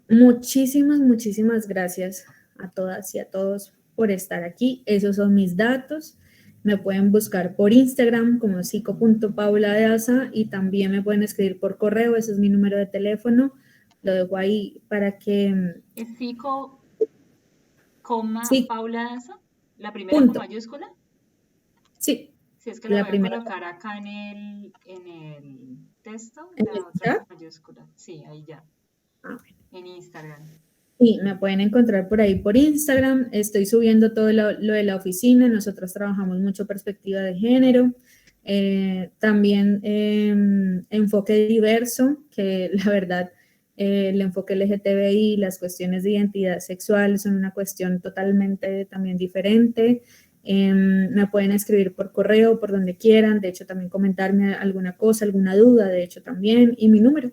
Muchísimas gracias a todas y a todos por estar aquí. Esos son mis datos. Me pueden buscar por Instagram como psico.pauladeaza y también me pueden escribir por correo. Ese es mi número de teléfono. Lo dejo ahí para que... ¿Es psico, Paula Daza? ¿La primera Punto. con mayúscula? Sí. Si es que la voy a colocar acá en el texto, ¿En la el otra chat? con mayúscula. Sí, ahí ya. En Instagram. Sí, me pueden encontrar por ahí por Instagram. Estoy subiendo todo lo de la oficina. Nosotros trabajamos mucho perspectiva de género. También enfoque diverso, que la verdad, el enfoque LGTBI, las cuestiones de identidad sexual son una cuestión totalmente también diferente. Me pueden escribir por correo, por donde quieran. De hecho, también comentarme alguna cosa, alguna duda, de hecho también. Y mi número,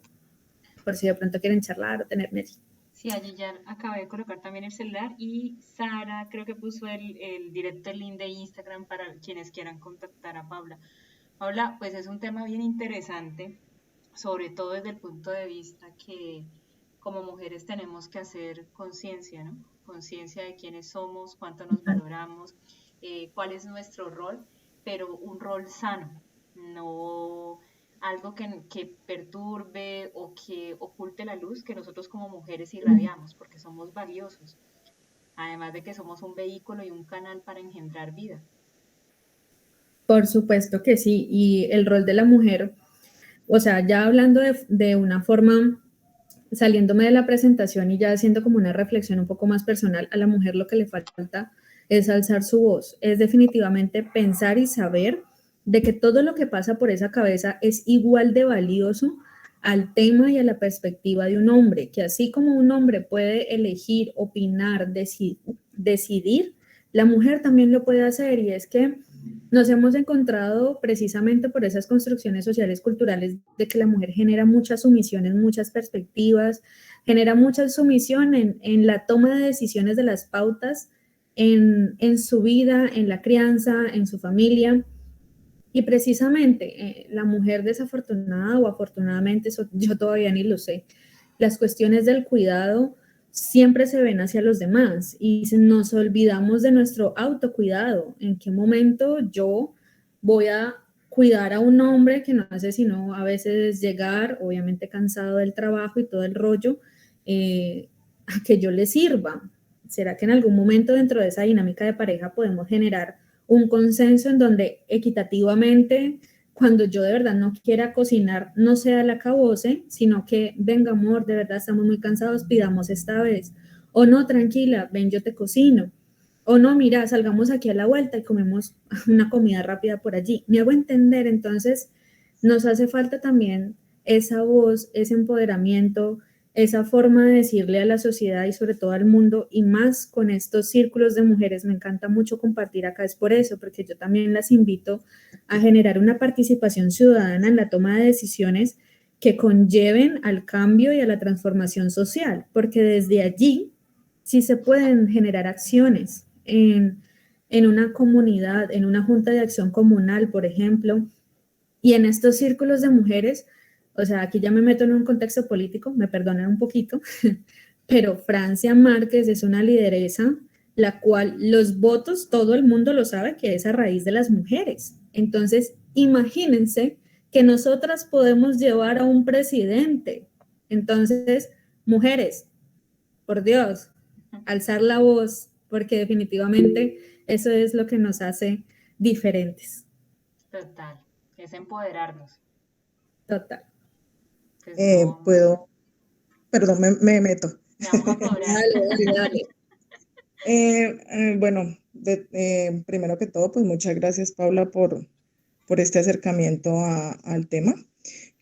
por si de pronto quieren charlar o tenerme allí. Sí, allí ya acabé de colocar también el celular y Sara creo que puso el directo link de Instagram para quienes quieran contactar a Paula. Paula, pues es un tema bien interesante, sobre todo desde el punto de vista que como mujeres tenemos que hacer conciencia, ¿no? Conciencia de quiénes somos, cuánto nos valoramos, cuál es nuestro rol, pero un rol sano, no algo que perturbe o que oculte la luz que nosotros como mujeres irradiamos, porque somos valiosos, además de que somos un vehículo y un canal para engendrar vida. Por supuesto que sí, y el rol de la mujer, o sea, ya hablando de una forma, saliéndome de la presentación y ya haciendo como una reflexión un poco más personal, a la mujer lo que le falta es alzar su voz, es definitivamente pensar y saber de que todo lo que pasa por esa cabeza es igual de valioso al tema y a la perspectiva de un hombre, que así como un hombre puede elegir, opinar, decidir, la mujer también lo puede hacer, y es que nos hemos encontrado precisamente por esas construcciones sociales culturales de que la mujer genera muchas sumisiones, muchas perspectivas, genera mucha sumisión en la toma de decisiones de las pautas, en su vida, en la crianza, en su familia. Y precisamente la mujer desafortunada o afortunadamente, eso yo todavía ni lo sé, las cuestiones del cuidado siempre se ven hacia los demás y nos olvidamos de nuestro autocuidado. ¿En qué momento yo voy a cuidar a un hombre que no hace sino a veces llegar, obviamente cansado del trabajo y todo el rollo, a que yo le sirva. ¿Será que en algún momento dentro de esa dinámica de pareja podemos generar un consenso en donde equitativamente, cuando yo de verdad no quiera cocinar, no sea el acabose, sino que venga, amor, de verdad estamos muy cansados, pidamos esta vez? O no, tranquila, ven, yo te cocino. O no, mira, salgamos aquí a la vuelta y comemos una comida rápida por allí. Me hago entender, entonces nos hace falta también esa voz, ese empoderamiento, esa forma de decirle a la sociedad y sobre todo al mundo, y más con estos círculos de mujeres. Me encanta mucho compartir acá, es por eso, porque yo también las invito a generar una participación ciudadana en la toma de decisiones que conlleven al cambio y a la transformación social, porque desde allí sí se pueden generar acciones en una comunidad, en una junta de acción comunal, por ejemplo, y en estos círculos de mujeres. O sea, aquí ya me meto en un contexto político, me perdonan un poquito, pero Francia Márquez es una lideresa la cual los votos, todo el mundo lo sabe que es a raíz de las mujeres. Entonces, imagínense que nosotras podemos llevar a un presidente. Entonces, mujeres, por Dios, alzar la voz, porque definitivamente eso es lo que nos hace diferentes. Total, es empoderarnos. Total. Puedo, perdón, me meto. Bueno, primero que todo, pues muchas gracias, Paula, por este acercamiento al tema,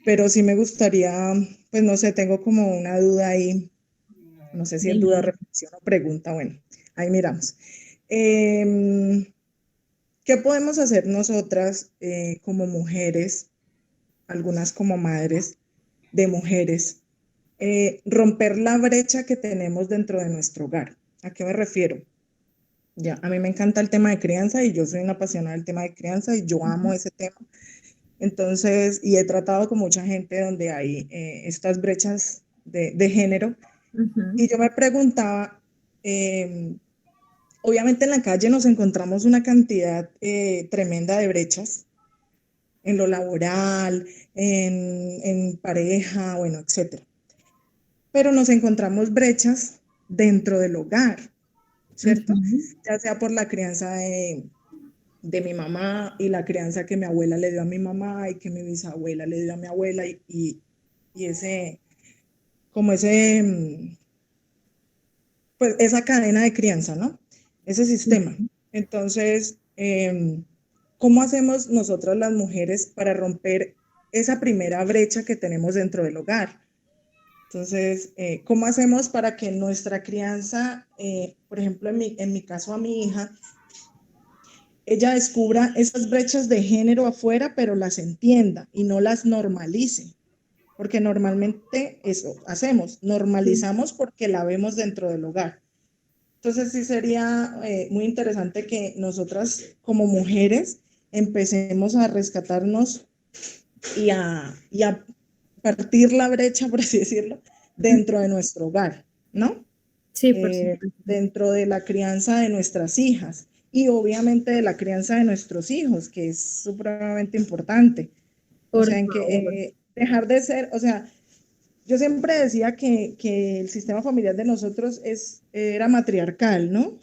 pero sí me gustaría, pues no sé, tengo como una duda ahí, no sé si es duda, reflexión o pregunta, bueno, ahí miramos. ¿Qué podemos hacer nosotras como mujeres, algunas como madres de mujeres, romper la brecha que tenemos dentro de nuestro hogar? ¿A qué me refiero? Ya, a mí me encanta el tema de crianza y yo soy una apasionada del tema de crianza y yo amo ese tema. Entonces, y he tratado con mucha gente donde hay estas brechas de género. Y yo me preguntaba, obviamente en la calle nos encontramos una cantidad tremenda de brechas en lo laboral, en pareja, bueno, etcétera. Pero nos encontramos brechas dentro del hogar, ¿cierto? Ya sea por la crianza de mi mamá y la crianza que mi abuela le dio a mi mamá y que mi bisabuela le dio a mi abuela y ese, como ese, pues esa cadena de crianza, ¿no? Ese sistema. Entonces, ¿cómo hacemos nosotras las mujeres para romper esa primera brecha que tenemos dentro del hogar? Entonces, ¿cómo hacemos para que nuestra crianza, por ejemplo, en mi caso a mi hija, ella descubra esas brechas de género afuera, pero las entienda y no las normalice? Porque normalmente eso hacemos, normalizamos porque la vemos dentro del hogar. Entonces sí sería muy interesante que nosotras como mujeres empecemos a rescatarnos y a partir la brecha, por así decirlo, dentro de nuestro hogar, ¿no? Sí, por supuesto. Dentro de la crianza de nuestras hijas y obviamente de la crianza de nuestros hijos, que es supremamente importante. O sea, en que dejar de ser, o sea, yo siempre decía que el sistema familiar de nosotros era matriarcal, ¿no?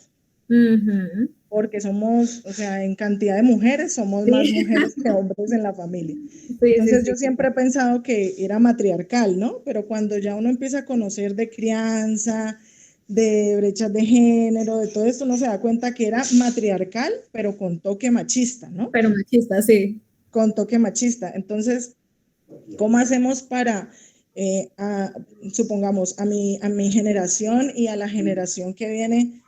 Porque somos, o sea, en cantidad de mujeres, somos más mujeres que hombres en la familia. Entonces yo siempre he pensado que era matriarcal, ¿no? Pero cuando ya uno empieza a conocer de crianza, de brechas de género, de todo esto, uno se da cuenta que era matriarcal, pero con toque machista, ¿no? Pero machista, sí. Con toque machista. Entonces, ¿cómo hacemos para, supongamos, a mi generación y a la generación que viene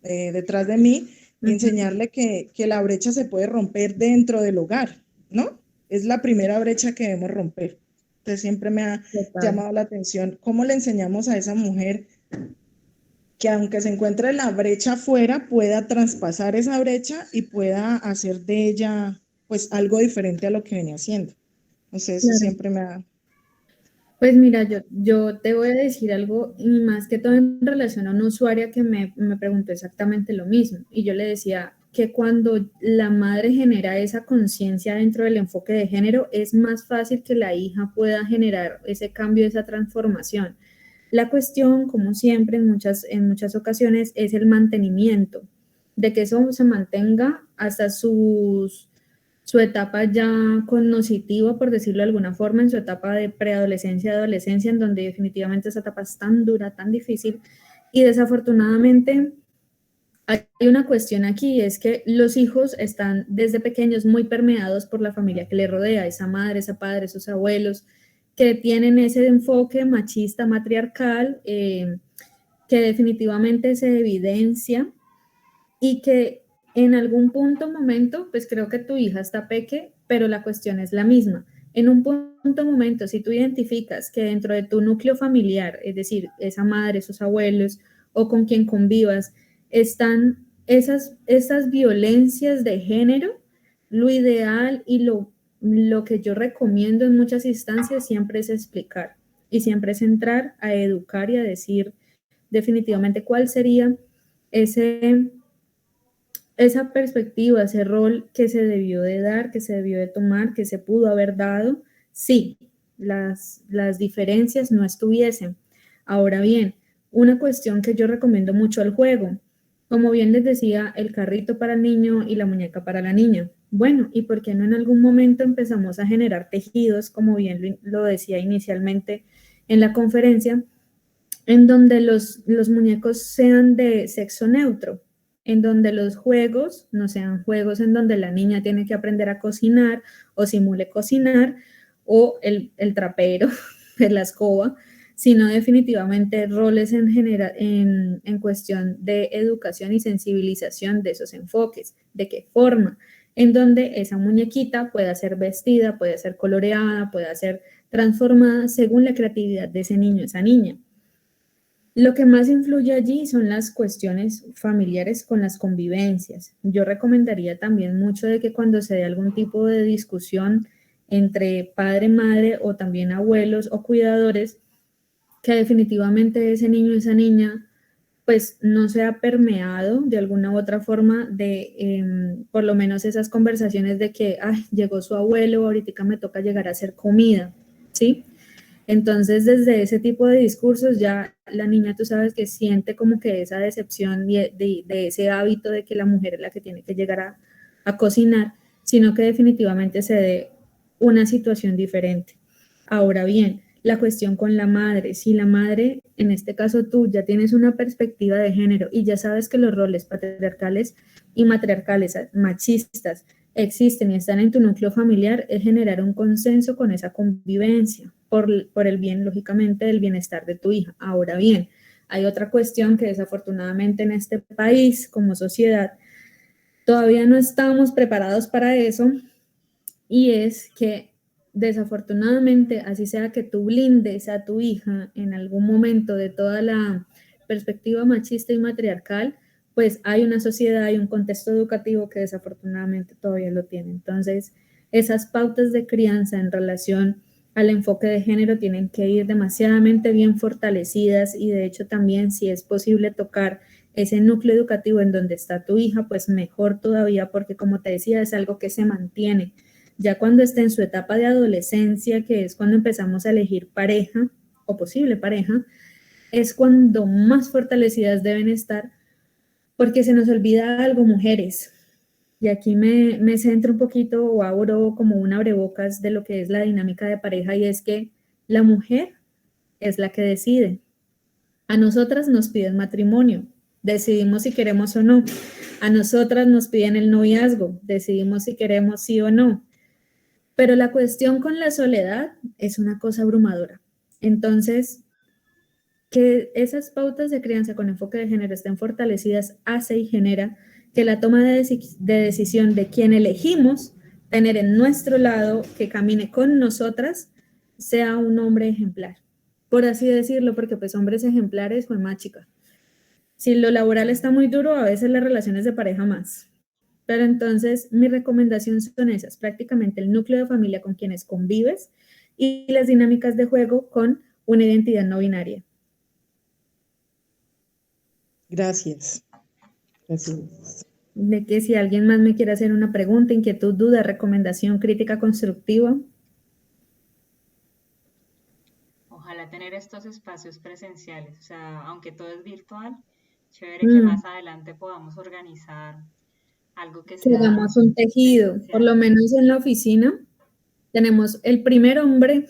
detrás de mí, enseñarle que la brecha se puede romper dentro del hogar, ¿no? Es la primera brecha que debemos romper. Entonces siempre me ha llamado la atención cómo le enseñamos a esa mujer que aunque se encuentre la brecha afuera, pueda traspasar esa brecha y pueda hacer de ella pues algo diferente a lo que venía haciendo. Entonces eso siempre me ha... Pues mira, yo te voy a decir algo, y más que todo en relación a una usuaria que me preguntó exactamente lo mismo. Y yo le decía, que cuando la madre genera esa conciencia dentro del enfoque de género, es más fácil que la hija pueda generar ese cambio, esa transformación. La cuestión, como siempre, en muchas ocasiones, es el mantenimiento, de que eso se mantenga hasta su etapa ya cognitiva, por decirlo de alguna forma, en su etapa de preadolescencia, adolescencia, en donde definitivamente esa etapa es tan dura, tan difícil, y desafortunadamente hay una cuestión aquí, es que los hijos están desde pequeños muy permeados por la familia que les rodea, esa madre, ese padre, esos abuelos, que tienen ese enfoque machista, matriarcal, que definitivamente se evidencia y que en algún momento, pues creo que tu hija está peque, pero la cuestión es la misma. En un momento, si tú identificas que dentro de tu núcleo familiar, es decir, esa madre, esos abuelos o con quien convivas, están esas violencias de género, lo ideal y lo que yo recomiendo en muchas instancias siempre es explicar y siempre es entrar a educar y a decir definitivamente cuál sería esa perspectiva, ese rol que se debió de dar, que se debió de tomar, que se pudo haber dado, sí, las diferencias no estuviesen. Ahora bien, una cuestión que yo recomiendo mucho al juego, como bien les decía, el carrito para el niño y la muñeca para la niña. Bueno, ¿y por qué no en algún momento empezamos a generar tejidos, como bien lo decía inicialmente en la conferencia, en donde los muñecos sean de sexo neutro, en donde los juegos no sean juegos en donde la niña tiene que aprender a cocinar o simule cocinar, o el trapero, la escoba, sino definitivamente roles en cuestión de educación y sensibilización de esos enfoques, de qué forma, en donde esa muñequita pueda ser vestida, pueda ser coloreada, pueda ser transformada según la creatividad de ese niño, esa niña. Lo que más influye allí son las cuestiones familiares con las convivencias. Yo recomendaría también mucho de que cuando se dé algún tipo de discusión entre padre, madre o también abuelos o cuidadores, que definitivamente ese niño o esa niña pues no sea permeado de alguna u otra forma de por lo menos esas conversaciones de que llegó su abuelo, ahorita me toca llegar a hacer comida, ¿sí? Entonces, desde ese tipo de discursos ya la niña, tú sabes que siente como que esa decepción de ese hábito de que la mujer es la que tiene que llegar a cocinar, sino que definitivamente se dé una situación diferente. Ahora bien, la cuestión con la madre, si la madre, en este caso tú, ya tienes una perspectiva de género y ya sabes que los roles patriarcales y matriarcales, machistas, existen y están en tu núcleo familiar, es generar un consenso con esa convivencia por el bien, lógicamente, del bienestar de tu hija. Ahora bien, hay otra cuestión que desafortunadamente en este país, como sociedad, todavía no estamos preparados para eso, y es que desafortunadamente, así sea que tú blindes a tu hija en algún momento de toda la perspectiva machista y matriarcal, pues hay una sociedad, hay un contexto educativo que desafortunadamente todavía lo tiene. Entonces, esas pautas de crianza en relación al enfoque de género tienen que ir demasiadamente bien fortalecidas, y de hecho también, si es posible tocar ese núcleo educativo en donde está tu hija, pues mejor todavía, porque como te decía, es algo que se mantiene. Ya cuando esté en su etapa de adolescencia, que es cuando empezamos a elegir pareja o posible pareja, es cuando más fortalecidas deben estar, porque se nos olvida algo, mujeres. Y aquí me centro un poquito o abro como un abrebocas de lo que es la dinámica de pareja, y es que la mujer es la que decide. A nosotras nos piden matrimonio, decidimos si queremos o no. A nosotras nos piden el noviazgo, decidimos si queremos sí o no. Pero la cuestión con la soledad es una cosa abrumadora. Entonces, que esas pautas de crianza con enfoque de género estén fortalecidas hace y genera que la toma de decisión de quien elegimos tener en nuestro lado, que camine con nosotras, sea un hombre ejemplar, por así decirlo, porque pues hombres ejemplares fue más chica. Si lo laboral está muy duro, a veces las relaciones de pareja más. Pero entonces mi recomendación son esas, prácticamente el núcleo de familia con quienes convives y las dinámicas de juego con una identidad no binaria. Gracias. Gracias. de que si alguien más me quiere hacer una pregunta, inquietud, duda, recomendación, crítica constructiva. Ojalá tener estos espacios presenciales, o sea, aunque todo es virtual, chévere que más adelante podamos organizar algo que sea... Hagamos un tejido, por lo menos en la oficina tenemos el primer hombre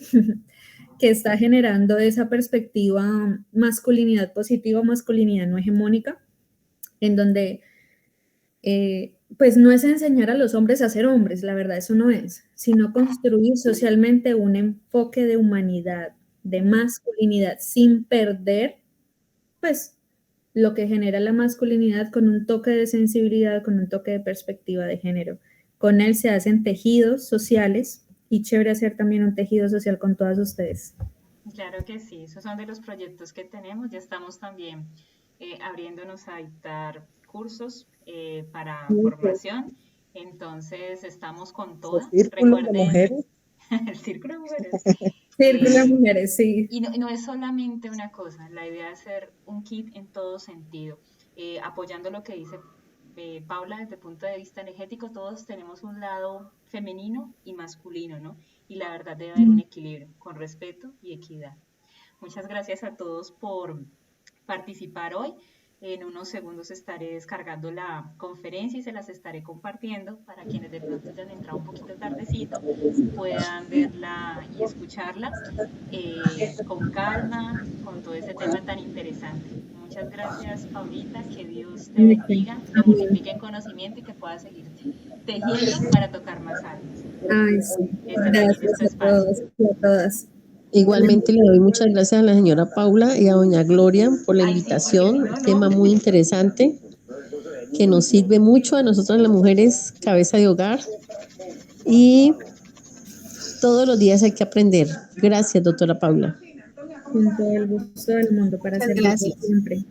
que está generando esa perspectiva masculinidad positiva, masculinidad no hegemónica, en donde pues no es enseñar a los hombres a ser hombres, la verdad eso no es, sino construir socialmente un enfoque de humanidad, de masculinidad, sin perder pues lo que genera la masculinidad, con un toque de sensibilidad, con un toque de perspectiva de género. Con él se hacen tejidos sociales y chévere hacer también un tejido social con todas ustedes. Claro que sí, esos son de los proyectos que tenemos. Ya estamos también abriéndonos a dictar cursos para formación. Entonces estamos con todo. Círculo de mujeres. El círculo de mujeres. Círculo de mujeres, sí. Y no es solamente una cosa, la idea es hacer un kit en todo sentido, apoyando lo que dice Paula desde el punto de vista energético. Todos tenemos un lado femenino y masculino, ¿no? Y la verdad debe haber un equilibrio con respeto y equidad. Muchas gracias a todos por participar hoy. En unos segundos estaré descargando la conferencia y se las estaré compartiendo para quienes de pronto hayan entrado un poquito tardecito, puedan verla y escucharla con calma, con todo ese tema tan interesante. Muchas gracias, Paulita, que Dios te bendiga, te multiplique en conocimiento y que puedas seguir tejiendo para tocar más almas. Ay, sí. Gracias a todos y a todas. Igualmente le doy muchas gracias a la señora Paula y a doña Gloria por la invitación, un tema muy interesante que nos sirve mucho a nosotras las mujeres cabeza de hogar y todos los días hay que aprender. Gracias, doctora Paula. Con todo el gusto del mundo para servirles siempre.